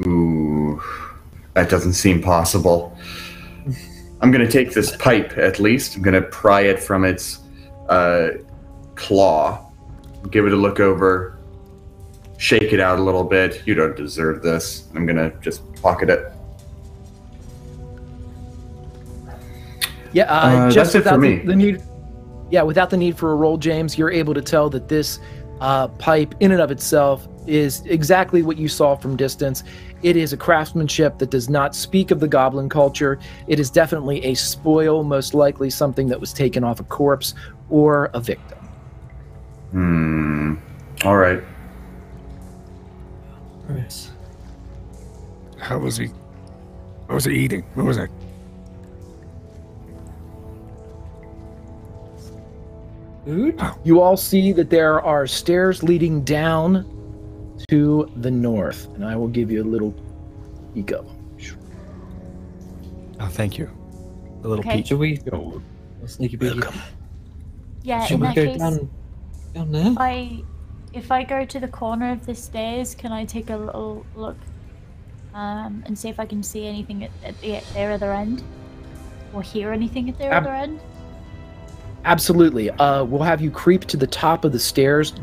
Ooh, that doesn't seem possible. I'm going to take this pipe, at least. I'm going to pry it from its claw, give it a look over, shake it out a little bit. You don't deserve this. I'm going to just pocket it. Yeah, just that's it for without me. the need. Yeah, without the need for a roll, James, you're able to tell that this pipe, in and of itself, is exactly what you saw from distance. It is a craftsmanship that does not speak of the goblin culture. It is definitely a spoil, most likely something that was taken off a corpse or a victim. All right. Yes. How was he? What was he eating? What was it? Food? You all see that there are stairs leading down to the north, and I will give you a little peek of them. Oh, thank you. A little Okay. peek. Should we go? Sneaky peeky. Yeah, Should in we that go case, down there? if I go to the corner of the stairs, can I take a little look and see if I can see anything at their other end? Or hear anything at their other end? Absolutely. We'll have you creep to the top of the stairs,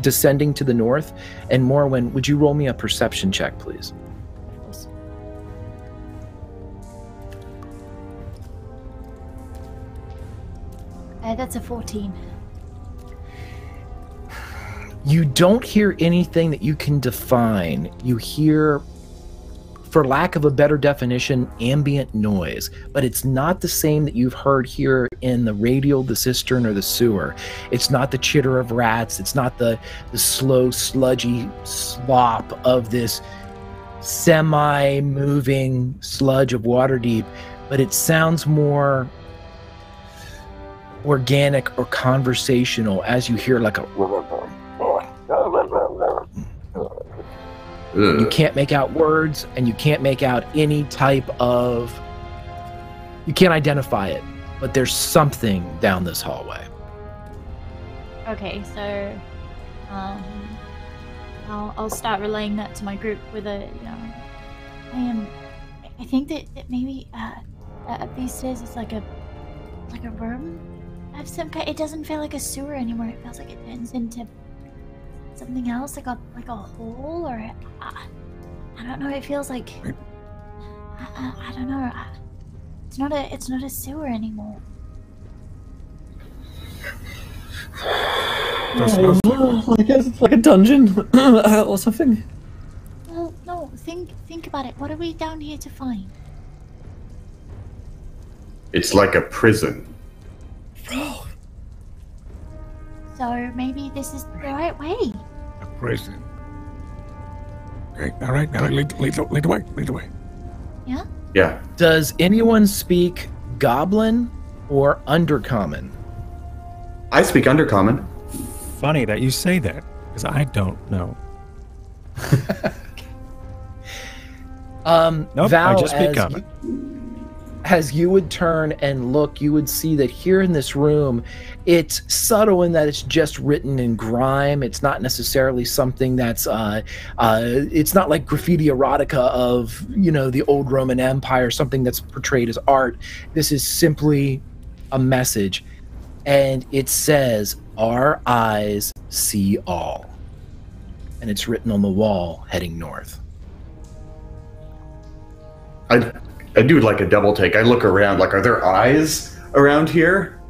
descending to the north. And Morwen, would you roll me a perception check, please? Of course. That's a 14. You don't hear anything that you can define. You hear, for lack of a better definition, ambient noise, but it's not the same that you've heard here in the radial, the cistern, or the sewer. It's not the chitter of rats. It's not the slow, sludgy slop of this semi-moving sludge of Waterdeep, but it sounds more organic or conversational as you hear like a... You can't make out words, and you can't make out any type of... You can't identify it, but there's something down this hallway. Okay, so I'll start relaying that to my group with a, I think that maybe up these stairs it's like a room of some kind. It doesn't feel like a sewer anymore. It feels like it turns into something else, like a hole, or I don't know. It feels like I don't know. It's not a sewer anymore. I guess it's like a dungeon or something. Well, no. Think about it. What are we down here to find? It's like a prison. So maybe this is the right way. A prison. Okay, all right, now lead the way. Yeah? Yeah. Does anyone speak Goblin or Undercommon? I speak Undercommon. Funny that you say that, because I don't know. Nope, I Val, just speak Common. as you would turn and look, you would see that here in this room, it's subtle in that it's just written in grime. It's not necessarily something that's, it's not like graffiti erotica of, the old Roman Empire, something that's portrayed as art. This is simply a message. And it says, "Our eyes see all." And it's written on the wall heading north. I do like a double take. I look around, like, are there eyes around here?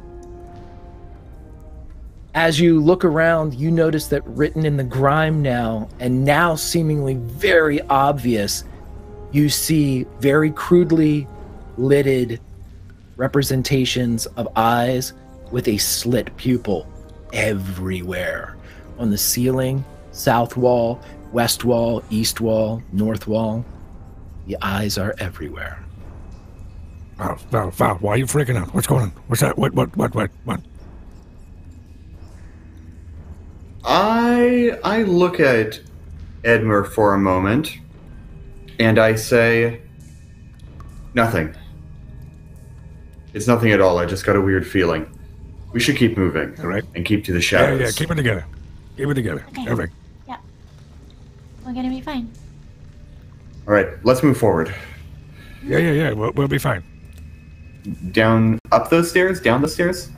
As you look around, you notice that written in the grime now, and now seemingly very obvious, you see very crudely lidded representations of eyes with a slit pupil everywhere. On the ceiling, south wall, west wall, east wall, north wall. The eyes are everywhere. Val, why are you freaking out? What's going on? What's that? What? I look at Edmer for a moment, and I say, nothing. It's nothing at all. I just got a weird feeling. We should keep moving. All right. And keep to the shadows. Yeah, keep it together. Keep it together. Okay. All right. Yeah. We're gonna be fine. All right, let's move forward. Yeah. We'll be fine. Up those stairs? Down the stairs?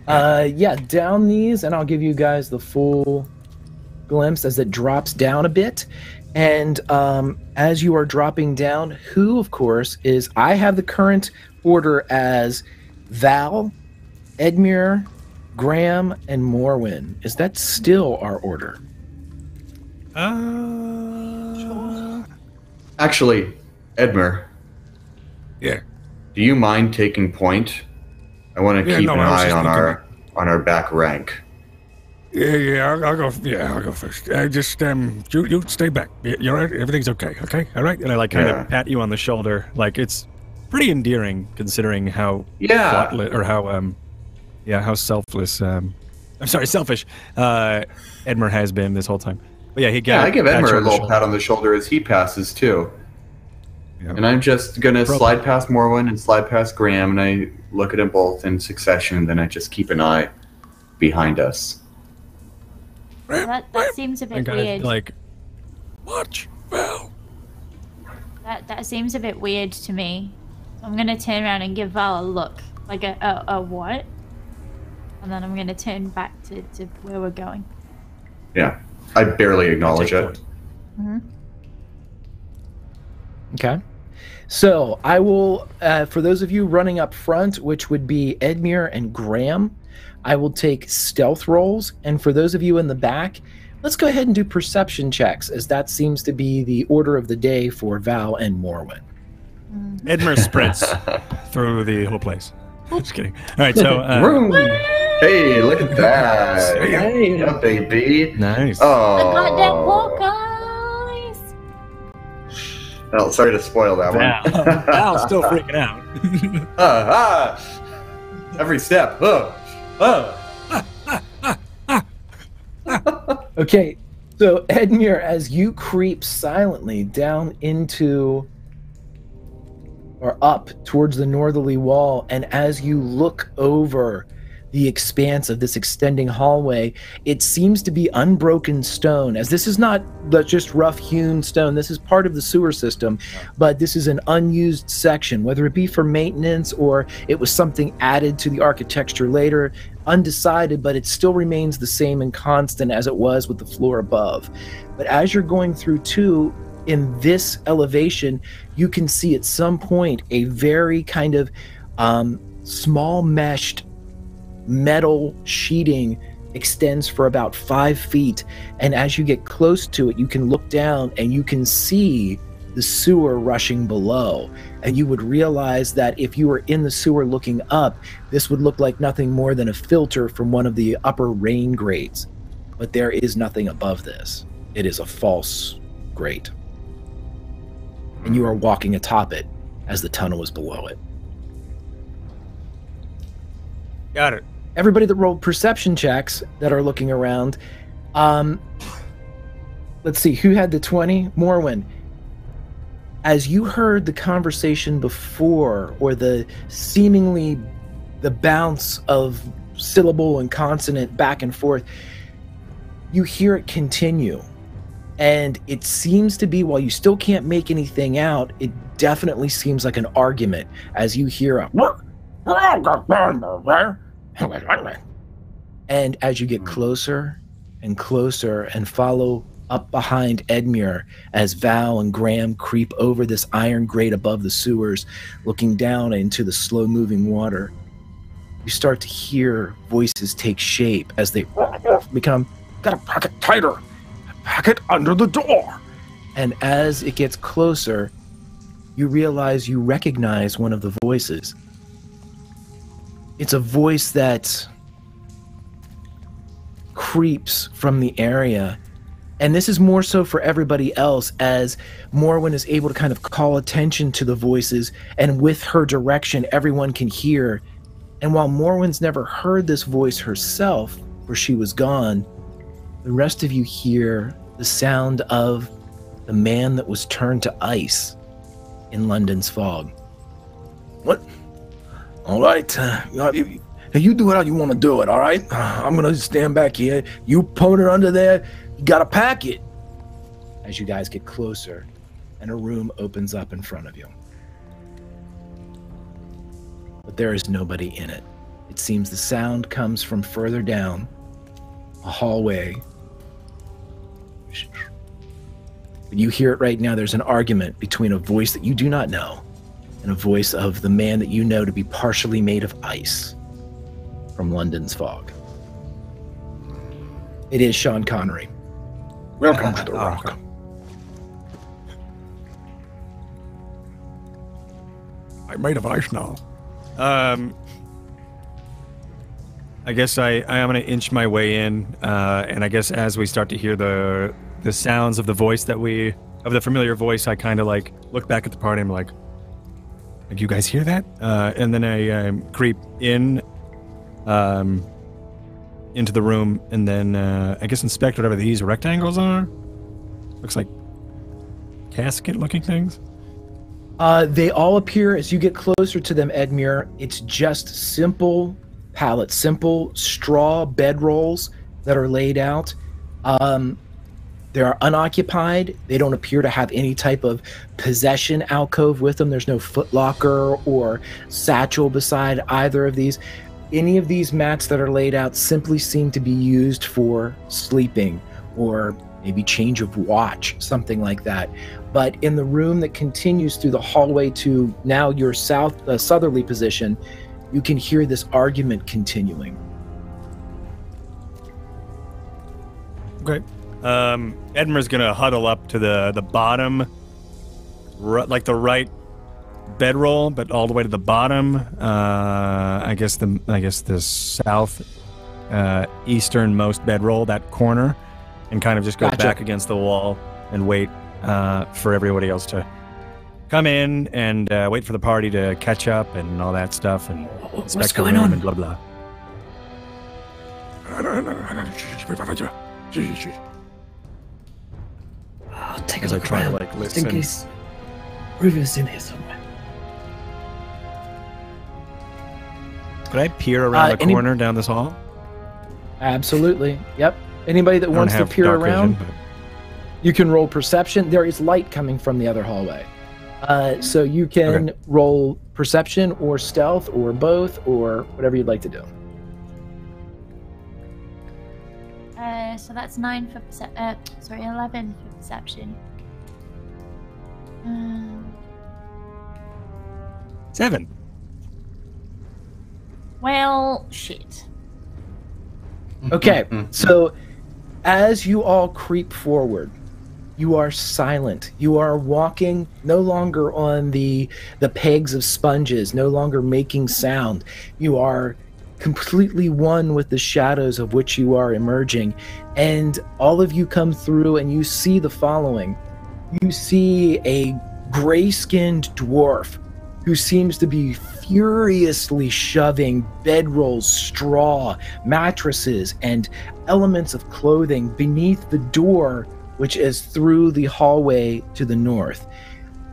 Yeah, down these, and I'll give you guys the full glimpse as it drops down a bit. And as you are dropping down, who, of course, is... I have the current order as Val, Edmure, Graham, and Morwin. Is that still our order? Actually, Edmer. Yeah. Do you mind taking point? I want to keep an eye on our back rank. Yeah. I'll go. Yeah, I'll go first. Just you stay back. You're right. Everything's okay. Okay. All right. And I kind of pat you on the shoulder. Like, it's pretty endearing considering how how selfless. I'm sorry, selfish. Edmer has been this whole time. But yeah, I give Edmer a little pat on the shoulder as he passes too. Yep. And I'm just gonna slide past Morwin and slide past Graham, and I look at them both in succession, and then I just keep an eye behind us. That seems a bit weird. Like, watch, Val. That seems a bit weird to me. So I'm gonna turn around and give Val a look, like a what? And then I'm gonna turn back to where we're going. Yeah, I barely acknowledge it. Mm-hmm. Okay. So I will, for those of you running up front, which would be Edmure and Graham, I will take stealth rolls. And for those of you in the back, let's go ahead and do perception checks, as that seems to be the order of the day for Val and Morwin. Edmer sprints through the whole place. Just kidding. All right, so... hey, look at that. Hey. Yeah, baby. Nice. Oh. I got that walk, guys. Well, sorry to spoil that one. Val's still freaking out. Every step. Okay, so Edmure, as you creep silently down into or up towards the northerly wall, and as you look over the expanse of this extending hallway, it seems to be unbroken stone, as this is not just rough hewn stone. This is part of the sewer system, but this is an unused section, whether it be for maintenance or it was something added to the architecture later, undecided, but it still remains the same and constant as it was with the floor above. But as you're going through too, in this elevation, you can see at some point a very kind of small meshed metal sheeting extends for about 5 feet, and as you get close to it, you can look down and you can see the sewer rushing below, and you would realize that if you were in the sewer looking up, this would look like nothing more than a filter from one of the upper rain grates, but there is nothing above this. It is a false grate, and you are walking atop it as the tunnel is below it. Got it. Everybody that rolled perception checks that are looking around, let's see, who had the 20? Morwin. as you heard the conversation before, or the seemingly the bounce of syllable and consonant back and forth, you hear it continue. And it seems to be, while you still can't make anything out, it definitely seems like an argument as you hear a and as you get closer and closer and follow up behind Edmure as Val and Graham creep over this iron grate above the sewers, looking down into the slow-moving water, you start to hear voices take shape as they become, "Gotta pack it tighter. Pack it under the door." And as it gets closer, you realize you recognize one of the voices. It's a voice that creeps from the area. And this is more so for everybody else, as Morwen is able to kind of call attention to the voices, and with her direction, everyone can hear. And while Morwen's never heard this voice herself, for she was gone, the rest of you hear the sound of the man that was turned to ice in London's fog. What? All right. You do it how you want to do it, all right? I'm going to stand back here. You put it under there. You got to pack it. As you guys get closer, and a room opens up in front of you. But there is nobody in it. It seems the sound comes from further down a hallway. But you hear it right now. There's an argument between a voice that you do not know and a voice of the man that you know to be partially made of ice from London's fog. It is Sean Connery. Welcome to the Rock. I'm made of ice now. I guess I am going to inch my way in, and I guess as we start to hear the sounds of the voice of the familiar voice, I kind of like look back at the party and I'm like, you guys hear that? And then I creep in into the room, and then I guess inspect whatever these rectangles are. Looks like casket-looking things. They all appear as you get closer to them, Edmure. It's just simple pallets, simple straw bedrolls that are laid out. They are unoccupied. They don't appear to have any type of possession alcove with them. There's no footlocker or satchel beside either of these. Any of these mats that are laid out simply seem to be used for sleeping or maybe change of watch, something like that. But in the room that continues through the hallway to now your southerly position, you can hear this argument continuing. Okay. Edmer's gonna huddle up to the bottom, like the right bedroll, but all the way to the bottom. I guess the south easternmost bedroll, that corner, and kind of just go back against the wall and wait for everybody else to come in and wait for the party to catch up and all that stuff and what's going on and blah blah. I'll take a As I look try to around, like just in listen. case Rufus in here somewhere. Could I peer around the corner down this hall? Absolutely. Yep. Anybody that wants to peer around, you can roll perception. There is light coming from the other hallway. So you can roll perception or stealth or both or whatever you'd like to do. So that's 11 for perception. 7. Well, shit. Okay, so as you all creep forward, you are silent. You are walking no longer on the pegs of sponges, no longer making sound. You are completely one with the shadows of which you are emerging. And all of you come through and you see the following. You see a gray-skinned dwarf who seems to be furiously shoving bedrolls, straw, mattresses, and elements of clothing beneath the door, which is through the hallway to the north.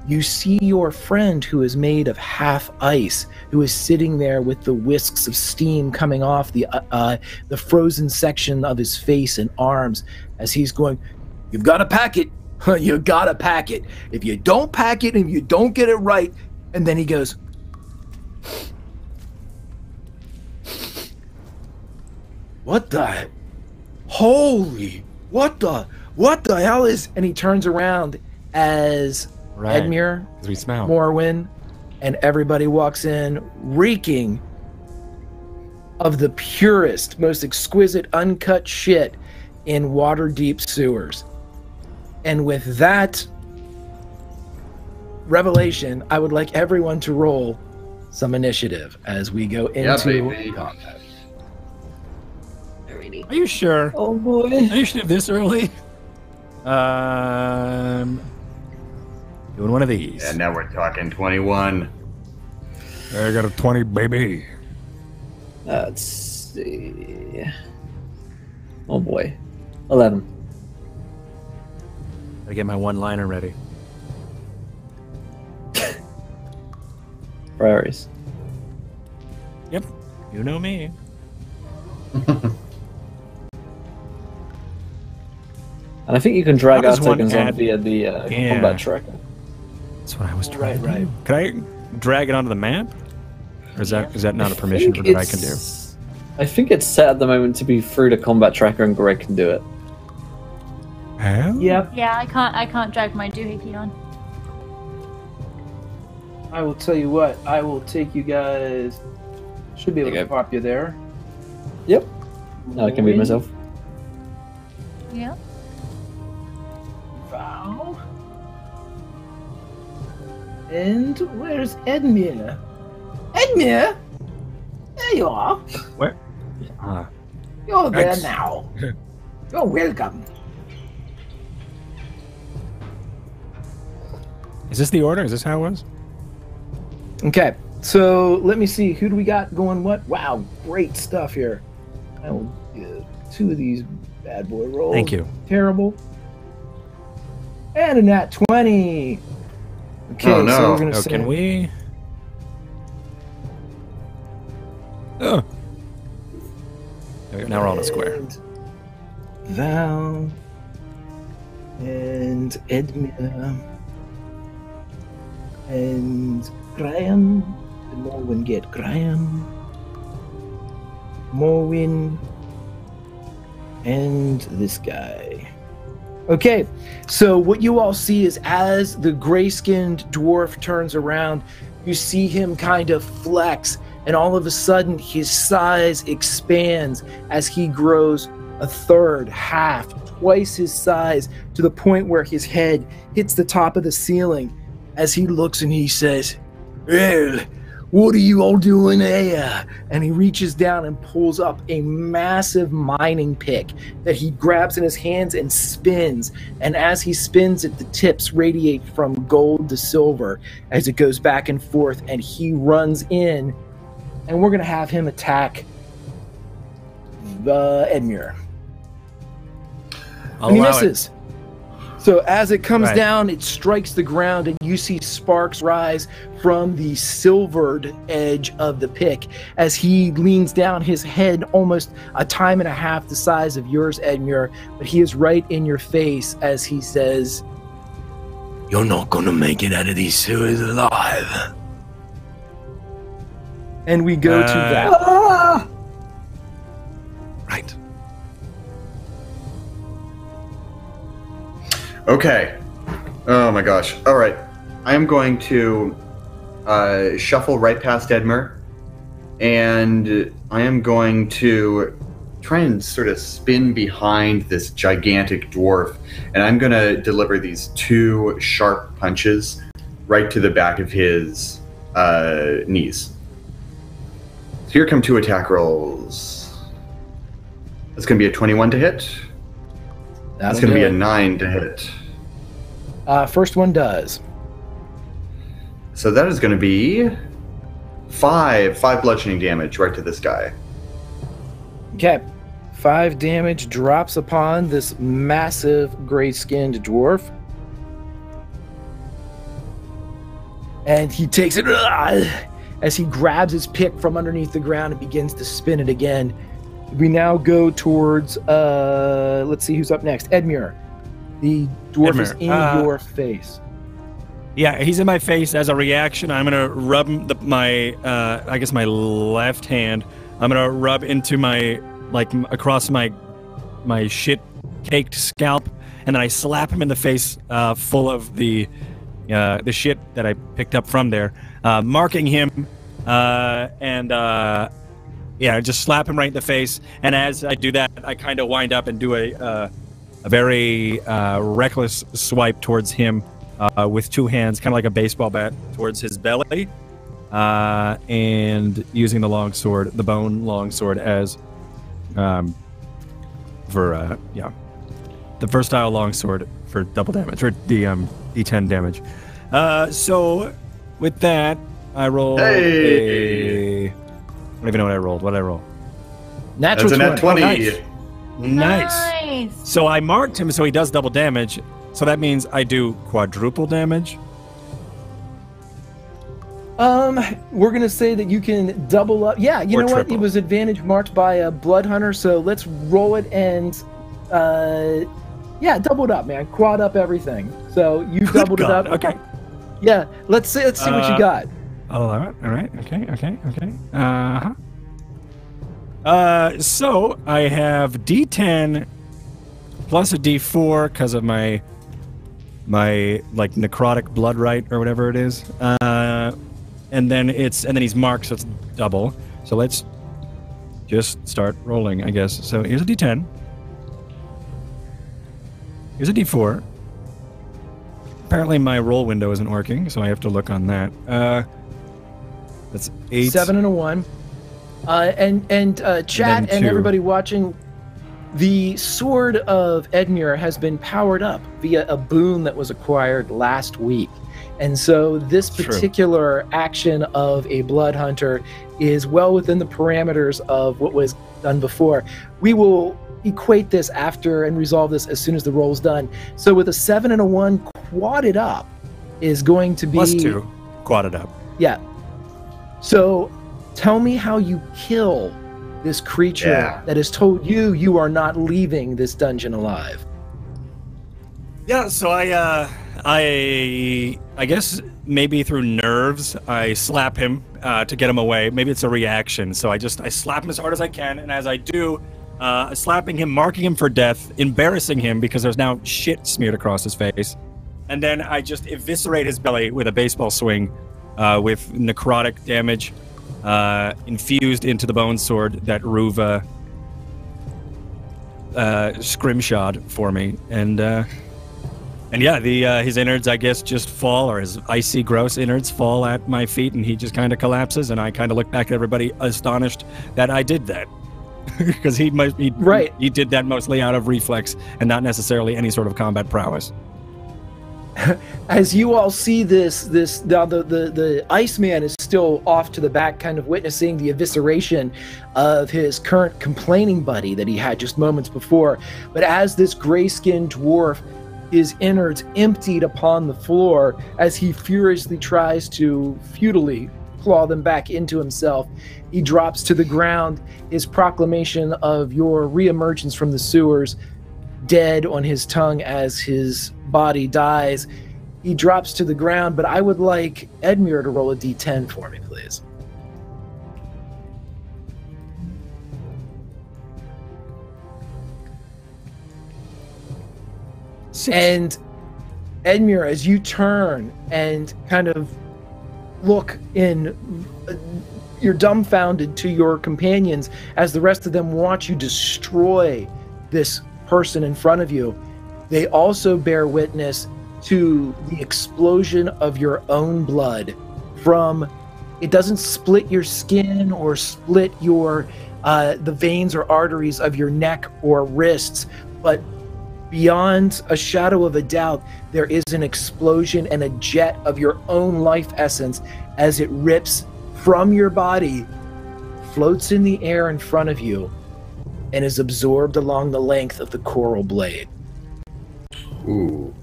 you see your friend who is made of half ice, who is sitting there with the whisks of steam coming off the frozen section of his face and arms as he's going, "You've got to pack it. You got to pack it. If you don't pack it and you don't get it right," and then he goes, "What the? Holy, what the hell is," and he turns around as Right. Edmure, As we smell. Morwyn, and everybody walks in reeking of the purest, most exquisite, uncut shit in Waterdeep sewers. And with that revelation, I would like everyone to roll some initiative as we go into baby. combat. Are you sure? Oh boy. Are you sure this early? Doing one of these. And now we're talking 21. I got a 20, baby. Let's see. Oh boy. 11. Gotta get my one-liner ready. Priorities. Yep. You know me. And I think you can drag How our does one tokens on add- via the Yeah. combat tracker. That's what I was trying Right, to do. Can I drag it onto the map? Or is that not a permission think that I can do? it's- I think it's set at the moment to be through the combat tracker, and Greg can do it. Huh? Yep, Yeah, I can't drag my doohickey on. I will tell you what, I will take you guys, should be able to Okay. pop you there. Yep. No, I can beat myself. Yeah. Val. And where's Edmure? Edmure? There you are. Where? Ah. You're there Thanks. now. You're welcome. Is this the order? Is this how it was? Okay, so let me see. Who do we got going what? Wow, great stuff here. I will give 2 of these bad boy rolls. Thank you. Terrible. And a nat 20. Okay, Oh, no. so we're going to Oh, say... can we? Oh. Okay, now we're on a square. And Val and Edmure and Graham. Did Morwyn get Graham? Morwyn and this guy. Okay, so what you all see is as the gray-skinned dwarf turns around, you see him kind of flex, and all of a sudden his size expands as he grows a third, half, twice his size, to the point where his head hits the top of the ceiling as he looks and he says, "Well, what are you all doing here?" And he reaches down and pulls up a massive mining pick that he grabs in his hands and spins. And as he spins it, the tips radiate from gold to silver as it goes back and forth. And he runs in, and we're going to have him attack Edmure. I'll And he allow it. misses. So as it comes Right. down, it strikes the ground, and you see sparks rise from the silvered edge of the pick as he leans down, his head almost a time and a half the size of yours, Edmure, but he is right in your face as he says, You're not gonna make it out of these sewers alive. and we go to that. Ah! Right. Okay. Oh my gosh. All right. I am going to shuffle right past Edmure, and I am going to try and sort of spin behind this gigantic dwarf, and I'm going to deliver these 2 sharp punches right to the back of his knees. So here come 2 attack rolls. That's going to be a 21 to hit. That's going to be a 9 to hit. First one does. So that is going to be 5 bludgeoning damage right to this guy. Okay. 5 damage drops upon this massive gray-skinned dwarf. and he takes it as he grabs his pick from underneath the ground and begins to spin it again. We now go towards, let's see who's up next. Edmure. The dwarf is in your face. Yeah, he's in my face. As a reaction, I'm gonna rub my left hand. I'm gonna rub into across my shit-caked scalp, and then I slap him in the face, full of the shit that I picked up from there, marking him, just slap him right in the face. And as I do that, I kind of wind up and do a very reckless swipe towards him. With two hands, kind of like a baseball bat, towards his belly, and using the longsword, the bone longsword, as the versatile longsword for double damage, or D10 damage. So with that, I roll I don't even know what I rolled. What did I roll? Natural 20. Oh, nice. So I marked him, so he does double damage. So that means I do quadruple damage? We're going to say that you can double up. Yeah, you know what? It was advantage marked by a blood hunter, so let's roll it and, double it up, man. Quad up everything. So you doubled it up. Okay. Yeah, let's see what you got. All right. Okay. So I have D10 plus a D4 because of my necrotic blood right or whatever it is, and then he's marked, so it's double. So let's just start rolling, I guess. So here's a D10. Here's a D4. Apparently my roll window isn't working, so I have to look on that. That's 8. 7 and a 1. Chat and everybody watching. The sword of Edmure has been powered up via a boon that was acquired last week. And so this particular action of a blood hunter is well within the parameters of what was done before. We will equate this after and resolve this as soon as the roll is done. So with a 7 and a 1, quadded up is going to be... +2, quadded up. Yeah. So tell me how you kill this creature that has told you are not leaving this dungeon alive. Yeah, so I guess maybe through nerves, I slap him to get him away. Maybe it's a reaction. So I slap him as hard as I can, and as I do, slapping him, marking him for death, embarrassing him because there's now shit smeared across his face. And then I just eviscerate his belly with a baseball swing with necrotic damage. Infused into the bone sword that Ruva scrimshod for me, and his innards, I guess, just fall, or his icy gross innards fall at my feet, and he just kind of collapses, and I kind of look back at everybody astonished that I did that, because he did that mostly out of reflex and not necessarily any sort of combat prowess. As you all see this now the Iceman is still off to the back, kind of witnessing the evisceration of his current complaining buddy that he had just moments before. But as this gray-skinned dwarf, his innards emptied upon the floor as he furiously tries to futilely claw them back into himself, he drops to the ground, his proclamation of your reemergence from the sewers dead on his tongue as his body dies. He drops to the ground, but I would like Edmure to roll a d10 for me, please. And Edmure, as you turn and kind of look in, you're dumbfounded to your companions as the rest of them watch you destroy this person in front of you. They also bear witness to the explosion of your own blood from, it doesn't split your skin or split your the veins or arteries of your neck or wrists, but beyond a shadow of a doubt, there is an explosion and a jet of your own life essence as it rips from your body, floats in the air in front of you, and is absorbed along the length of the coral blade. Ooh.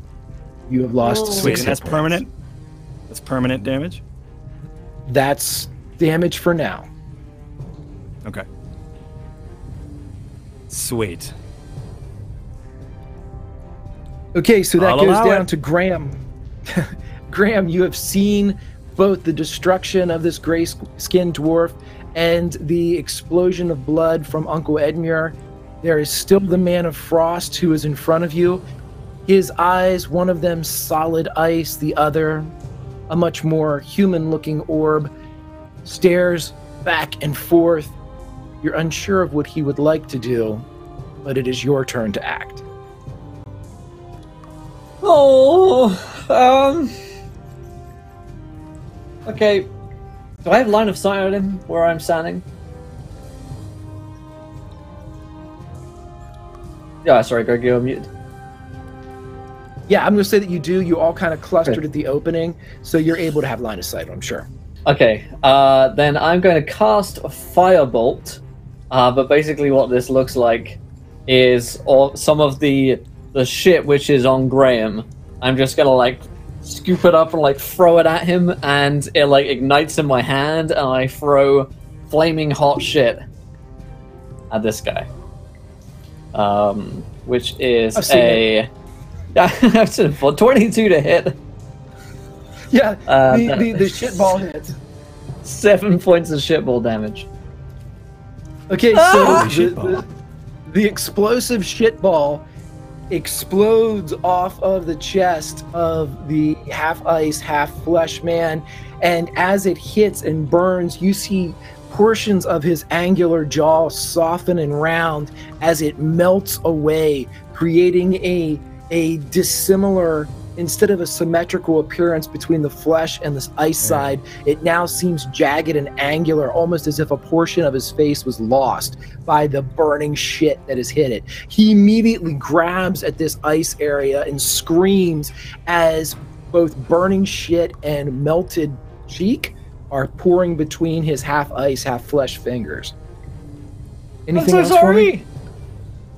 You have lost 6 Wait, that's permanent? That's permanent damage? That's damage for now. Okay. Sweet. Okay, so that I'll goes allow down it. to Graham. Graham, you have seen both the destruction of this gray-skinned dwarf and the explosion of blood from Uncle Edmure. There is still the Man of Frost who is in front of you. His eyes, one of them solid ice, the other a much more human-looking orb, stares back and forth. You're unsure of what he would like to do, but it is your turn to act. Okay. Do I have line of sight on him where I'm standing? Yeah, sorry, Greg, you're muted. Yeah, I'm going to say that you do. You all kind of clustered at the opening, so you're able to have line of sight, I'm sure. Okay, then I'm going to cast a Firebolt, but basically what this looks like is some of the shit which is on Graham. I'm just going to, like, scoop it up and, like, throw it at him, and it, like, ignites in my hand, and I throw flaming hot shit at this guy. Which is I've 22 to hit. Yeah, the shitball hits. 7 points of shitball damage. Okay, so the explosive shitball explodes off of the chest of the half ice, half flesh man, and as it hits and burns, you see portions of his angular jaw soften and round as it melts away, creating a dissimilar, instead of a symmetrical appearance between the flesh and this ice side, it now seems jagged and angular, almost as if a portion of his face was lost by the burning shit that has hit it. He immediately grabs at this ice area and screams as both burning shit and melted cheek are pouring between his half ice, half flesh fingers. Anything else for me?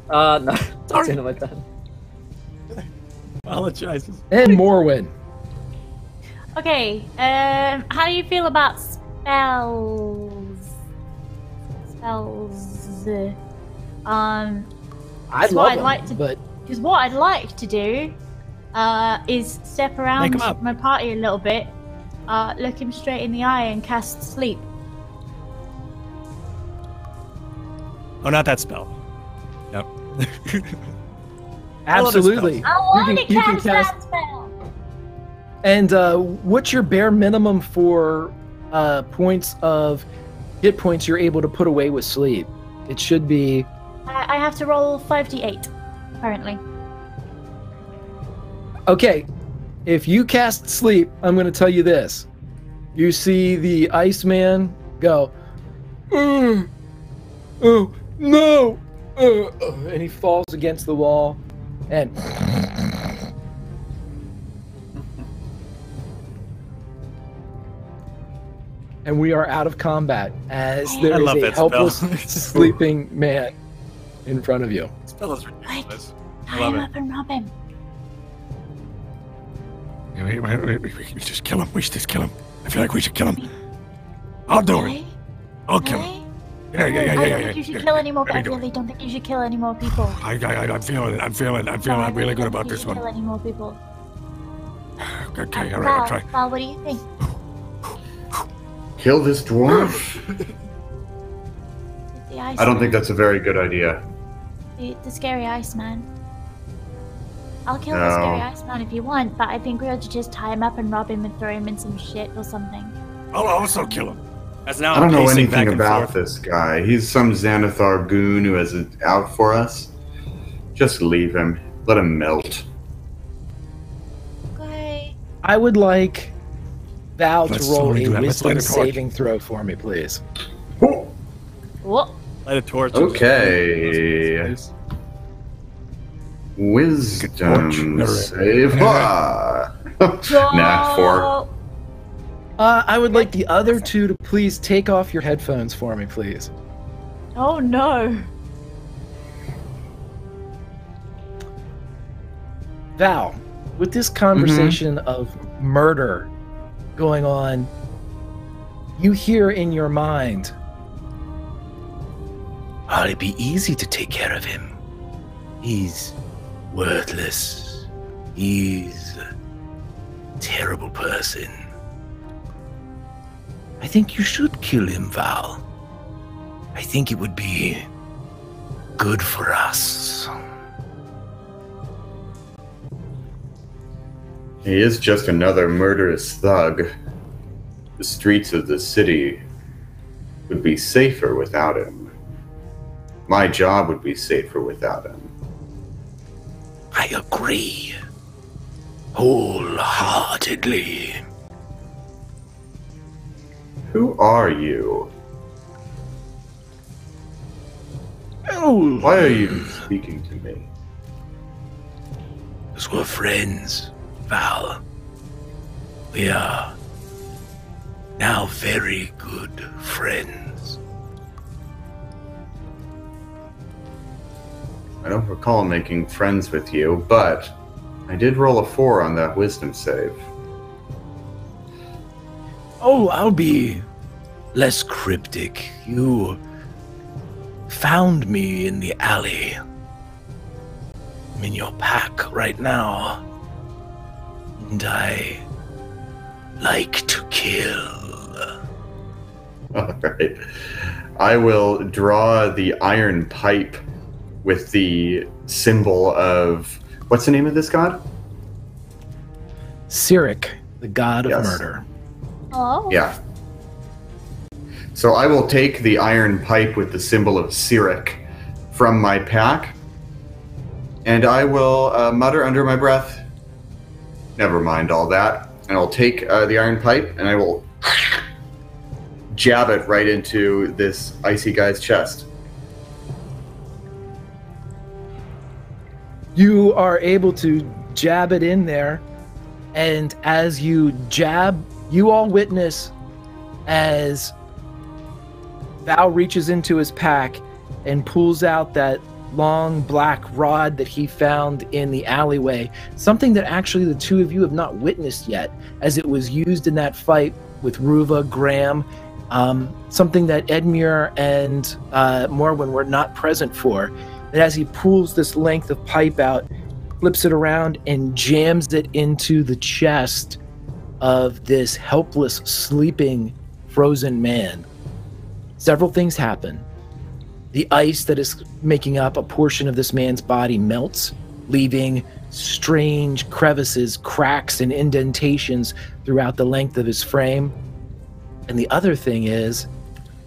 No, that's the end of my turn. Apologizes. And Morwen. Okay, how do you feel about spells? I'd love them, but because what I'd like to do is step around my party a little bit, look him straight in the eye, and cast sleep. Oh, not that spell. Nope. absolutely. I want to cast that spell. And what's your bare minimum for points of hit points you're able to put away with sleep? It should be. I have to roll 5d8, apparently. Okay, if you cast sleep, I'm going to tell you this. You see the Iceman go, oh, no, and he falls against the wall, and we are out of combat as there is a helpless sleeping man in front of you. This spell is ridiculous. Tie him up and rob him. We should just kill him. We should just kill him. I feel like we should kill him. I'll do it. I'll kill him. Yeah. I don't think you should kill any more. I really don't think you should kill any more people. I'm feeling it. I'm feeling really good about this one. Kill any more people. Okay, all right, I'll try. Val, what do you think? Kill this dwarf? I don't think that's a very good idea. The scary Iceman. I'll kill the scary Iceman if you want, but I think we ought to just tie him up and rob him and throw him in some shit or something. I'll also kill him. As now I don't know pacing anything back and about forth. this guy. He's some Xanathar goon who is out for us. Just leave him. Let him melt. Okay. I would like Val to roll only do a that. Let's light wisdom a torch. saving throw for me, please. What? Light a torch. Okay. Wisdom save. Nah, 4. I would like the other two to please take off your headphones for me, please. Oh no. Val, with this conversation of murder going on, you hear in your mind, "Oh, it'd be easy to take care of him. He's worthless. He's a terrible person. I think you should kill him, Val. I think it would be good for us." He is just another murderous thug. The streets of the city would be safer without him. My job would be safer without him. I agree. Wholeheartedly. Who are you? Oh, Why are you speaking to me? because we're friends, Val. We are now very good friends. I don't recall making friends with you, but I did roll a 4 on that wisdom save. Oh, I'll be less cryptic. You found me in the alley. I'm in your pack right now. And I like to kill. Alright. I will draw the iron pipe with the symbol of... What's the name of this god? Cyric, the god of Yes. murder. Oh. Yeah. So I will take the iron pipe with the symbol of Cyric from my pack, and I will mutter under my breath, "Never mind all that." And I'll take the iron pipe, and I will jab it right into this icy guy's chest. You are able to jab it in there, and as you jab, you all witness as Val reaches into his pack and pulls out that long black rod that he found in the alleyway, something that actually the two of you have not witnessed yet, as it was used in that fight with Ruva, Graham, something that Edmure and Morwen were not present for. That as he pulls this length of pipe out, flips it around and jams it into the chest of this helpless, sleeping, frozen man. Several things happen. The ice that is making up a portion of this man's body melts, leaving strange crevices, cracks, and indentations throughout the length of his frame. And the other thing is,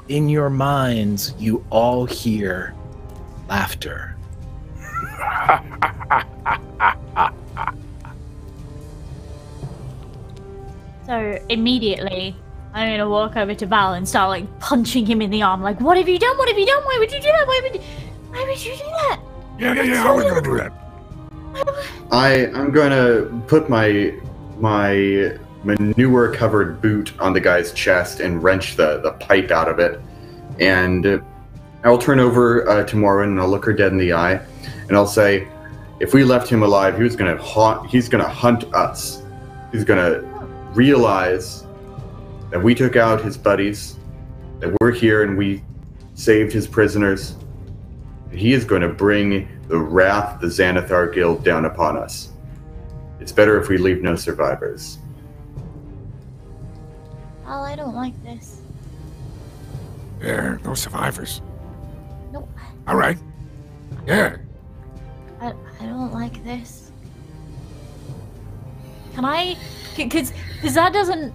in your minds, you all hear laughter. So immediately, I'm gonna walk over to Val and start like punching him in the arm. Like, what have you done? What have you done? Why would you do that? Why would you do that? Yeah, I was gonna do that. I'm going to put my manure-covered boot on the guy's chest and wrench the pipe out of it. And I will turn over to Morwen and I'll look her dead in the eye, and I'll say, if we left him alive, he's gonna hunt us. He's gonna realize that we took out his buddies, that we're here and we saved his prisoners. He is going to bring the wrath of the Xanathar Guild down upon us. It's better if we leave no survivors. Val, I don't like this. Yeah, no survivors. No, All right. Yeah. I don't like this. Can I? Because that doesn't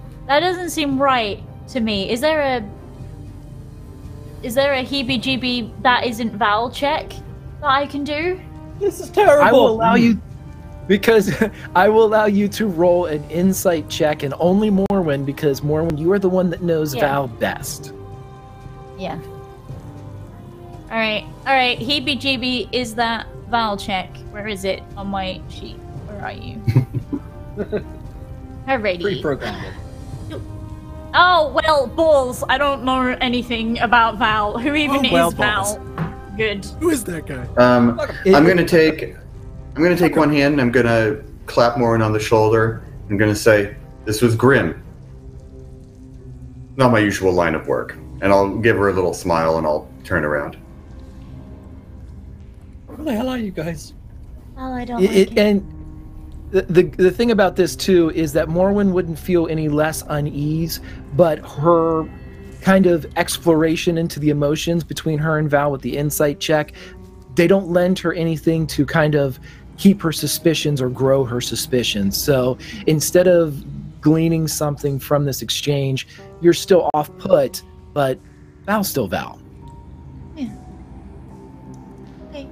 seem right to me. Is there a heebie-jeebie that isn't Val check that I can do? This is terrible. I will allow you, because I will allow you to roll an insight check, and only Morwen, because Morwen, you are the one that knows Val best. Yeah. All right. Heebie-jeebie is that Val check. Where is it on my sheet? Where are you? Alrighty. Pre-programmed it. Oh, well, balls. I don't know anything about Val. Who even is well, Val? Good. Who is that guy? I'm gonna take one hand and I'm gonna clap Morwen on the shoulder. I'm gonna say, this was grim. not my usual line of work. And I'll give her a little smile and I'll turn around. Where the hell are you guys? Oh, I don't like it. And the thing about this too is that Morwen wouldn't feel any less unease, but her kind of exploration into the emotions between her and Val with the insight check, they don't lend her anything to kind of keep her suspicions or grow her suspicions. So instead of gleaning something from this exchange, you're still off put, but Val's still Val. Yeah. Okay.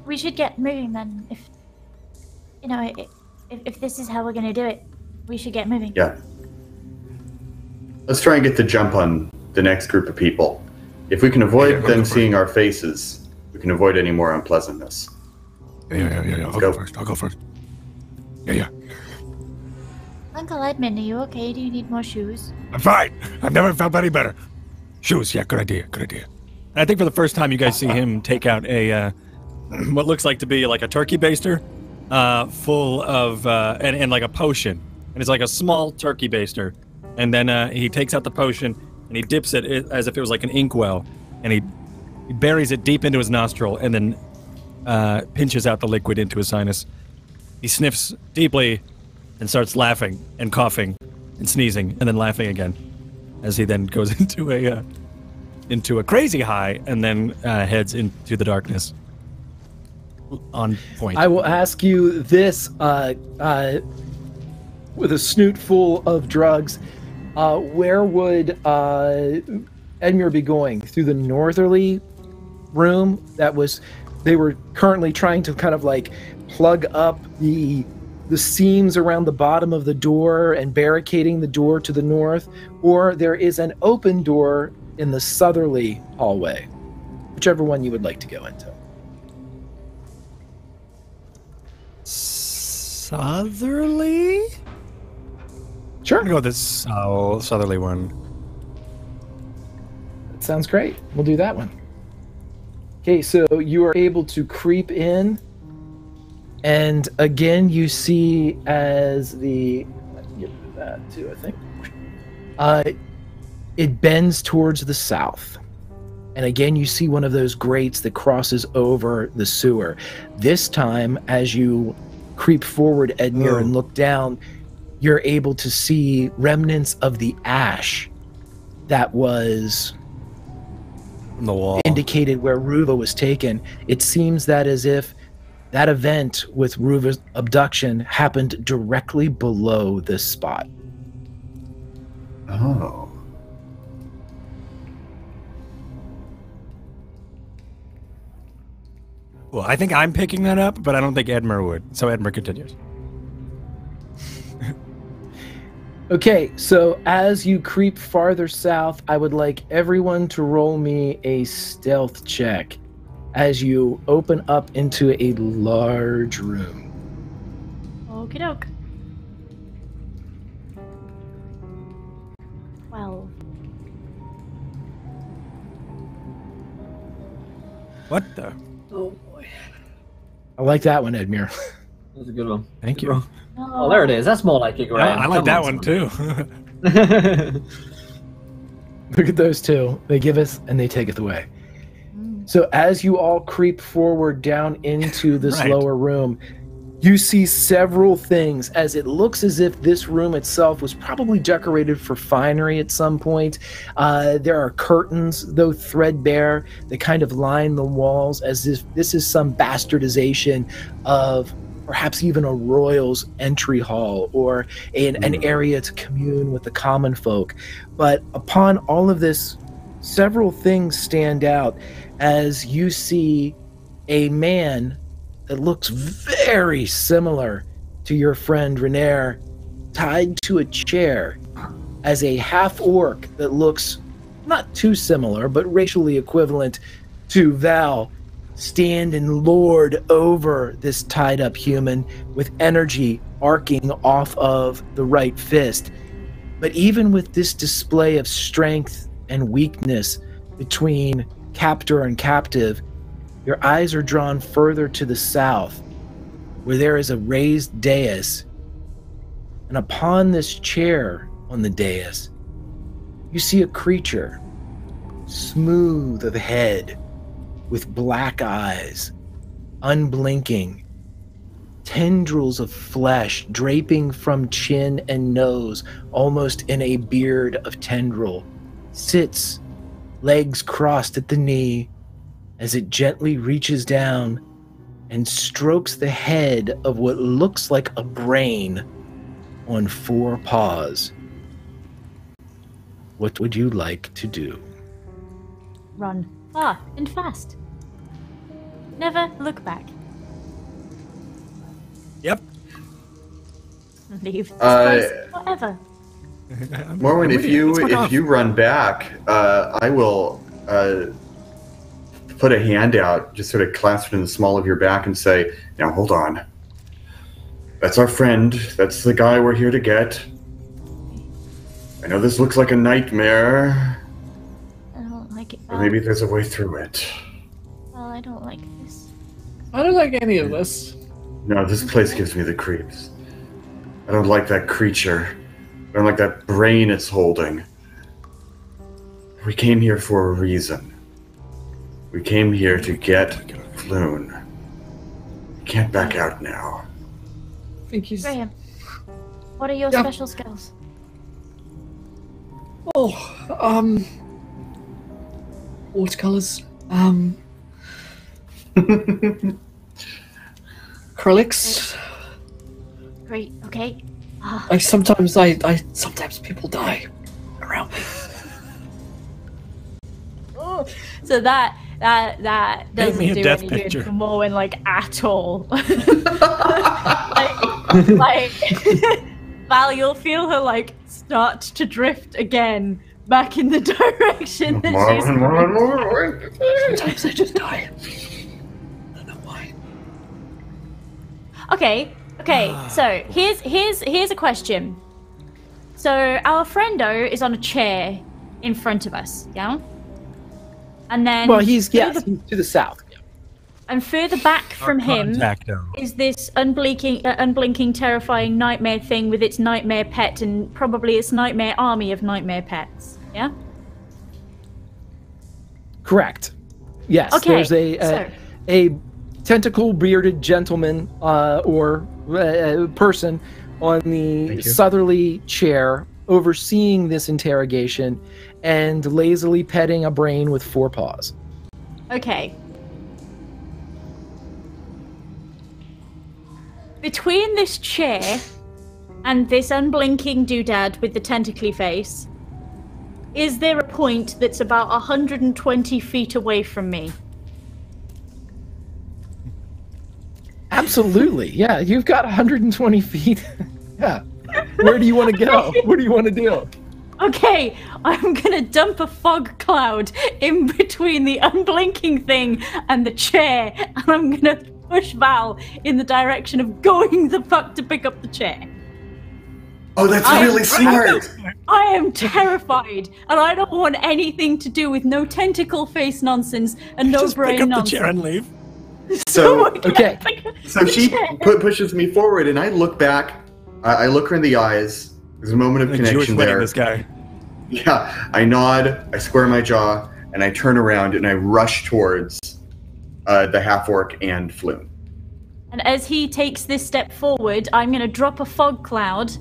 We should get moving then. If you know, if this is how we're gonna do it, we should get moving. Yeah. Let's try and get the jump on the next group of people. If we can avoid them seeing our faces, we can avoid any more unpleasantness. Yeah. I'll go first. Yeah. Uncle Edmund, are you okay? Do you need more shoes? I'm fine. I've never felt any better. Shoes, yeah, good idea. And I think for the first time you guys see him take out a what looks like to be like a turkey baster, full of and like a potion, and it's like a small turkey baster, and then he takes out the potion and he dips it as if it was like an inkwell, and he buries it deep into his nostril and then pinches out the liquid into his sinus. He sniffs deeply and starts laughing and coughing and sneezing and then laughing again, as he then goes into a crazy high and then heads into the darkness. On point. I will ask you this, with a snoot full of drugs, where would Edmure be going? Through the northerly room they were currently trying to kind of like plug up the seams around the bottom of the door and barricading the door to the north, or there is an open door in the southerly hallway, whichever one you would like to go into. Southerly? Sure. I'm gonna go with this southerly one. That sounds great. We'll do that one. Okay, so you are able to creep in, and again you see as the... Let's get rid of that too, I think. It bends towards the south. And again, you see one of those grates that crosses over the sewer. This time, as you creep forward, Edmure, and look down, you're able to see remnants of the ash that was from the wall indicated where Ruva was taken. It seems that as if that event with Ruva's abduction happened directly below this spot. Oh. Well, I think I'm picking that up, but I don't think Edmure would. So Edmure continues. Okay, so as you creep farther south, I would like everyone to roll me a stealth check as you open up into a large room. Okie doke. 12. What the? Oh boy. I like that one, Edmure. That's a good one. Thank you. Oh, there it is. That's more like it, Graham. I like Come that on, one son. too. Look at those two. They give us and they take it away. So as you all creep forward down into this Right. lower room, you see several things as it looks as if this room itself was probably decorated for finery at some point. There are curtains, though threadbare, that kind of line the walls as if this is some bastardization of perhaps even a royal's entry hall or an area to commune with the common folk. But upon all of this, several things stand out as you see a man that looks very similar to your friend Renair tied to a chair as a half-orc that looks not too similar but racially equivalent to Val stand and lord over this tied-up human with energy arcing off of the right fist. But even with this display of strength and weakness between captor and captive, your eyes are drawn further to the south, where there is a raised dais. And upon this chair on the dais you see a creature, smooth of head, with black eyes, unblinking, tendrils of flesh draping from chin and nose, almost in a beard of tendril, sits, legs crossed at the knee, as it gently reaches down and strokes the head of what looks like a brain on 4 paws. What would you like to do? Run far and fast. Never look back. Yep. Leave this place forever. Morwen, if you run back, I will put a hand out, just sort of clasp it in the small of your back and say, now hold on. That's our friend. That's the guy we're here to get. I know this looks like a nightmare. I don't like it. But maybe there's a way through it. Well, I don't like this. I don't like any of this. No, this place gives me the creeps. I don't like that creature. I don't like that brain it's holding. We came here for a reason. We came here to get Floon. We can't back out now. I think he's... Graham, what are your special skills? Oh, watercolors, acrylics. Great, okay. I sometimes people die around me. So that doesn't me a do death any picture. good for Morwen, like, at all. like Val, you'll feel her, like, start to drift again back in the direction that she's going. Sometimes I just die. I don't know why. Okay, so here's a question. So our friendo is on a chair in front of us, yeah? And then He's to the south. and further back from him is this unblinking, terrifying nightmare thing with its nightmare pet and probably its nightmare army of nightmare pets. Yeah? Correct. Yes. Okay, There's a tentacle bearded gentleman or person on the southerly chair overseeing this interrogation and lazily petting a brain with 4 paws. Okay. Between this chair and this unblinking doodad with the tentacly face, is there a point that's about 120 feet away from me? Absolutely. Yeah, you've got 120 feet. Yeah. Where do you want to go? What do you want to do? Okay, I'm gonna dump a fog cloud in between the unblinking thing and the chair, and I'm gonna push Val in the direction of going the fuck to pick up the chair. Oh, that's really smart! I am terrified, and I don't want anything to do with no tentacle face nonsense and no Just brain pick up nonsense. the chair and leave. So, okay. So she pushes me forward, and I look back. I look her in the eyes. There's a moment of connection there. This guy. Yeah, I nod, I square my jaw, and I turn around and I rush towards the half-orc and Floon. And as he takes this step forward, I'm going to drop a fog cloud,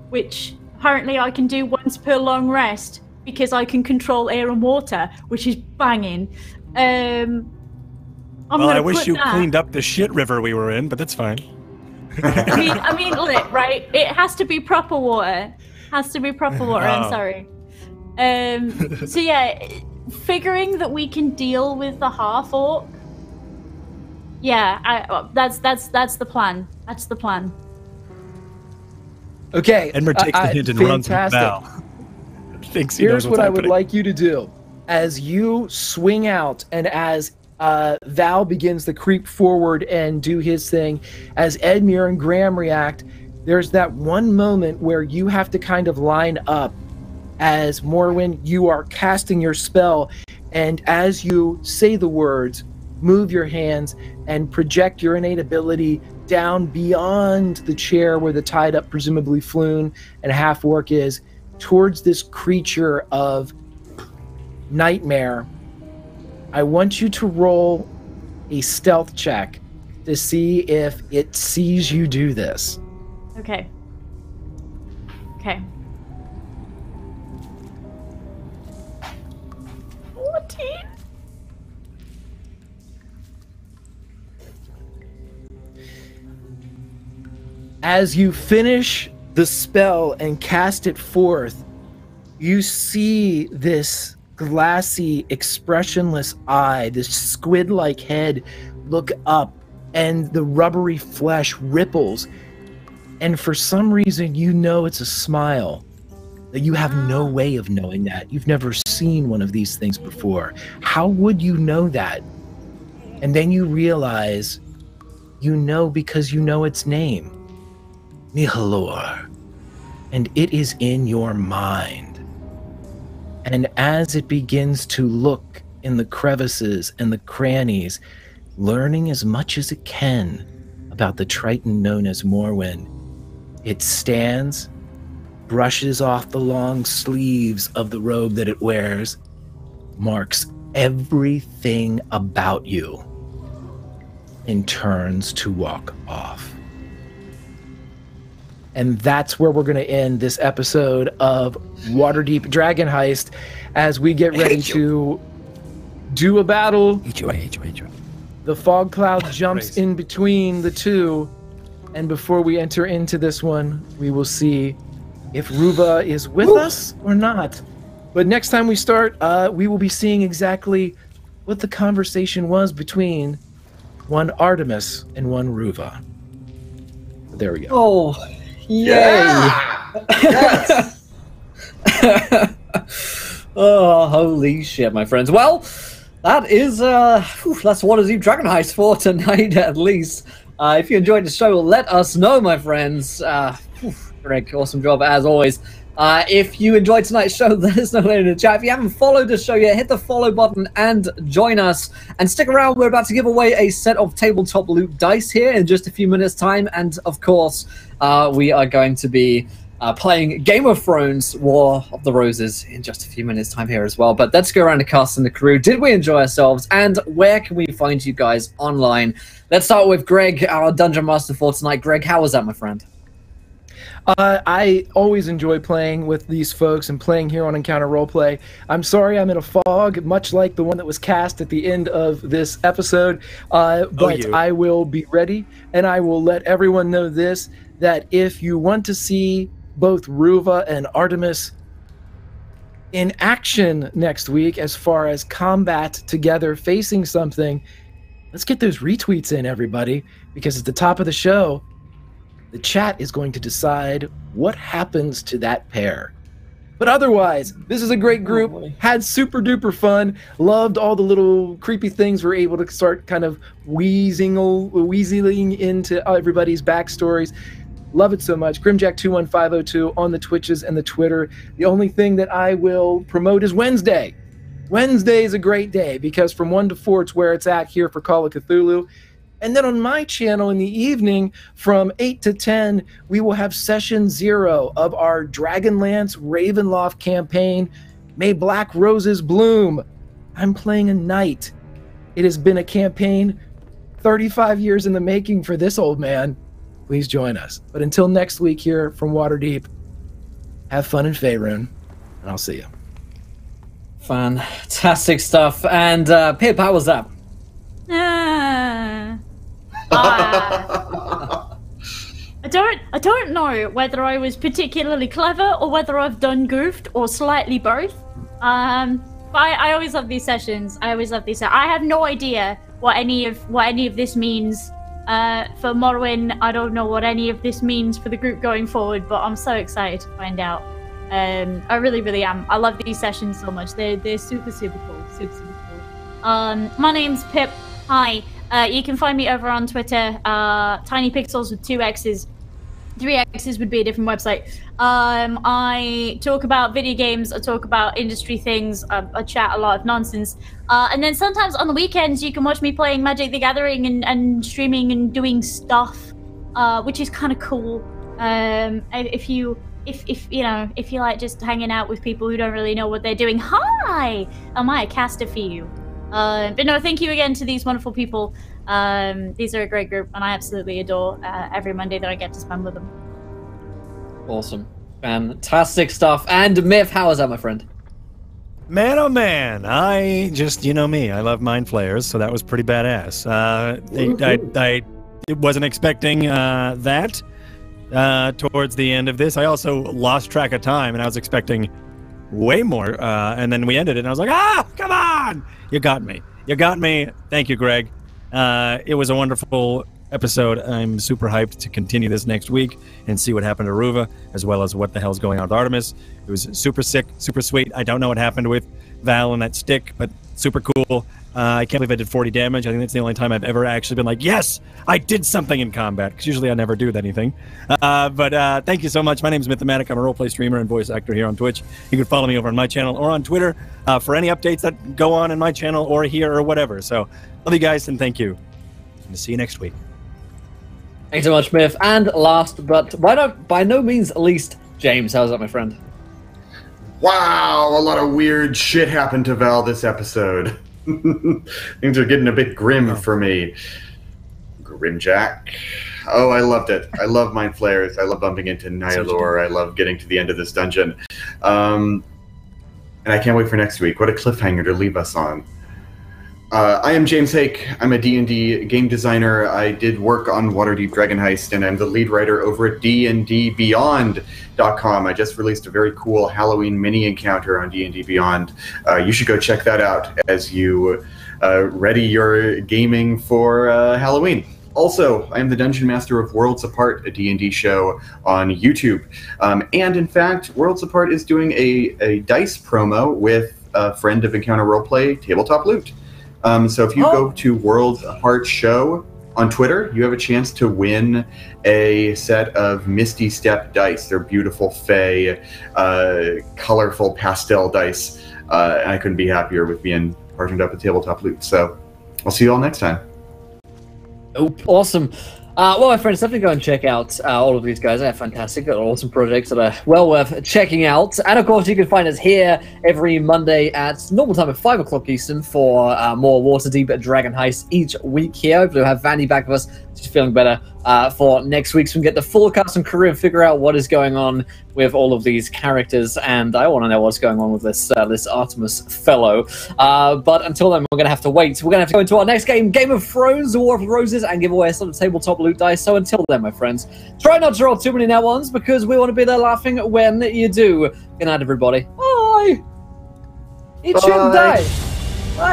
which apparently I can do once per long rest, because I can control air and water, which is banging. I wish you cleaned up the shit river we were in, but that's fine. I mean, look, right? It has to be proper water. Has to be proper water. I'm sorry. So yeah, figuring that we can deal with the half orc. Yeah, that's the plan. That's the plan. Okay. Edmund takes the hint and runs with Val. Thinks he Here's knows what what's I would happening. like you to do. As you swing out and as Val begins to creep forward and do his thing, as Edmure and Graham react, there's that one moment where you have to kind of line up as Morwen, you are casting your spell, and as you say the words, move your hands and project your innate ability down beyond the chair where the tied up, presumably Floon and half-orc is. towards this creature of nightmare, I want you to roll a stealth check to see if it sees you do this. Okay. Okay. 14. As you finish the spell and cast it forth, you see this glassy, expressionless eye, this squid-like head look up, and the rubbery flesh ripples. And for some reason, you know it's a smile. That you have no way of knowing that. You've never seen one of these things before. How would you know that? And then you realize you know because you know its name. Nihiloor. And it is in your mind. And as it begins to look in the crevices and the crannies, learning as much as it can about the Triton known as Morwen, it stands, brushes off the long sleeves of the robe that it wears, marks everything about you, and turns to walk off. And that's where we're going to end this episode of Waterdeep Dragon Heist as we get ready to do a battle. The fog cloud jumps in between the two. And before we enter into this one, we will see if Ruva is with us or not. But next time we start, we will be seeing exactly what the conversation was between one Artemis and one Ruva. There we go. Oh, yay! Yeah. Yes. Oh, holy shit, my friends. Well, that is that's Waterdeep Dragon Heist for tonight, at least. If you enjoyed the show, let us know, my friends. Greg, awesome job as always. If you enjoyed tonight's show, let us know in the chat. If you haven't followed the show yet, hit the follow button and join us. And stick around, we're about to give away a set of tabletop loot dice here in just a few minutes' time. And of course, we are going to be playing Game of Thrones War of the Roses in just a few minutes' time here as well. But let's go around the cast and the crew. Did we enjoy ourselves? And where can we find you guys online? Let's start with Greg, our Dungeon Master for tonight. Greg, how was that, my friend? I always enjoy playing with these folks and playing here on Encounter Roleplay. I'm sorry I'm in a fog, much like the one that was cast at the end of this episode, but I will be ready, and I will let everyone know this, that if you want to see both Ruva and Artemis in action next week as far as combat together facing something, let's get those retweets in, everybody, because at the top of the show, the chat is going to decide what happens to that pair. But otherwise, this is a great group. Had super duper fun. Loved all the little creepy things we're able to start kind of weaseling into everybody's backstories. Love it so much. Grimjack21502 on the Twitches and the Twitter. The only thing that I will promote is Wednesday. Wednesday is a great day because from 1 to 4, it's where it's at here for Call of Cthulhu. And then on my channel in the evening from 8 to 10, we will have session 0 of our Dragonlance Ravenloft campaign, May Black Roses Bloom. I'm playing a knight. It has been a campaign 35 years in the making for this old man. Please join us. But until next week here from Waterdeep, have fun in Faerun, and I'll see you. Fantastic stuff. And Pip, how was that? I don't know whether I was particularly clever or whether I've done goofed or slightly both. But I always love these sessions. I have no idea what any of this means for Morwen. I don't know what any of this means for the group going forward, but I'm so excited to find out. I really, really am. I love these sessions so much. They're super, super cool. Super, super cool. My name's Pip. Hi. You can find me over on Twitter, Tiny Pixels with 2 X's. 3 X's would be a different website. I talk about video games, I talk about industry things, I chat a lot of nonsense. And then sometimes on the weekends you can watch me playing Magic the Gathering and streaming and doing stuff, which is kind of cool. If you if you like just hanging out with people who don't really know what they're doing, hi, am I a caster for you? But no, thank you again to these wonderful people. These are a great group, and I absolutely adore every Monday that I get to spend with them. Awesome. Fantastic stuff. And Myth, how is that, my friend? Man, oh man, I just, you know me, I love mind flayers, so that was pretty badass. I wasn't expecting that towards the end of this. I also lost track of time, and I was expecting way more, and then we ended it, and I was like, come on! You got me. You got me. Thank you, Greg. It was a wonderful episode. I'm super hyped to continue this next week and see what happened to Ruva, as well as what the hell's going on with Artemis. It was super sick, super sweet. I don't know what happened with Val and that stick, but super cool. I can't believe I did 40 damage. I think that's the only time I've ever actually been like, yes, I did something in combat, because usually I never do anything. But thank you so much. My name is Mythomatic. I'm a roleplay streamer and voice actor here on Twitch. You can follow me over on my channel or on Twitter for any updates that go on in my channel or here or whatever. So love you guys, and thank you. And see you next week. Thanks so much, Myth. And last, but by no means least, James, how's that, my friend? Wow, a lot of weird shit happened to Val this episode. Things are getting a bit grim for me. Grimjack. Oh, I loved it. I love Mind Flayers. I love bumping into Nihiloor. I love getting to the end of this dungeon. And I can't wait for next week. What a cliffhanger to leave us on. I am James Hake. I'm a D&D game designer. I did work on Waterdeep Dragon Heist, and I'm the lead writer over at D&D5E.com. I just released a very cool Halloween mini encounter on D&D Beyond. You should go check that out as you ready your gaming for Halloween. Also, I am the Dungeon Master of Worlds Apart, a D&D show on YouTube. And in fact, Worlds Apart is doing a dice promo with a friend of Encounter Roleplay, Tabletop Loot. So if you go to Worlds Apart Show on Twitter, you have a chance to win a set of Misty Step dice. They're beautiful, fey, colorful pastel dice. And I couldn't be happier with being partnered up with Tabletop Loot. So I'll see you all next time. Oh, awesome. Well, my friends, definitely go and check out all of these guys. They're fantastic. Got awesome projects that are well worth checking out. And of course, you can find us here every Monday at normal time at 5 o'clock Eastern for more Waterdeep Dragon Heist each week here. Hopefully, we'll have Vanny back with us. She's feeling better for next week, so we can get the full cast and crew and figure out what is going on with all of these characters. And I want to know what's going on with this Artemis fellow. But until then, we're going to have to wait. We're going to have to go into our next game, Game of Thrones, The War of Roses, and give away some of the tabletop loot dice. So until then, my friends, try not to roll too many net ones, because we want to be there laughing when you do. Good night, everybody. Bye. Eat shit and die.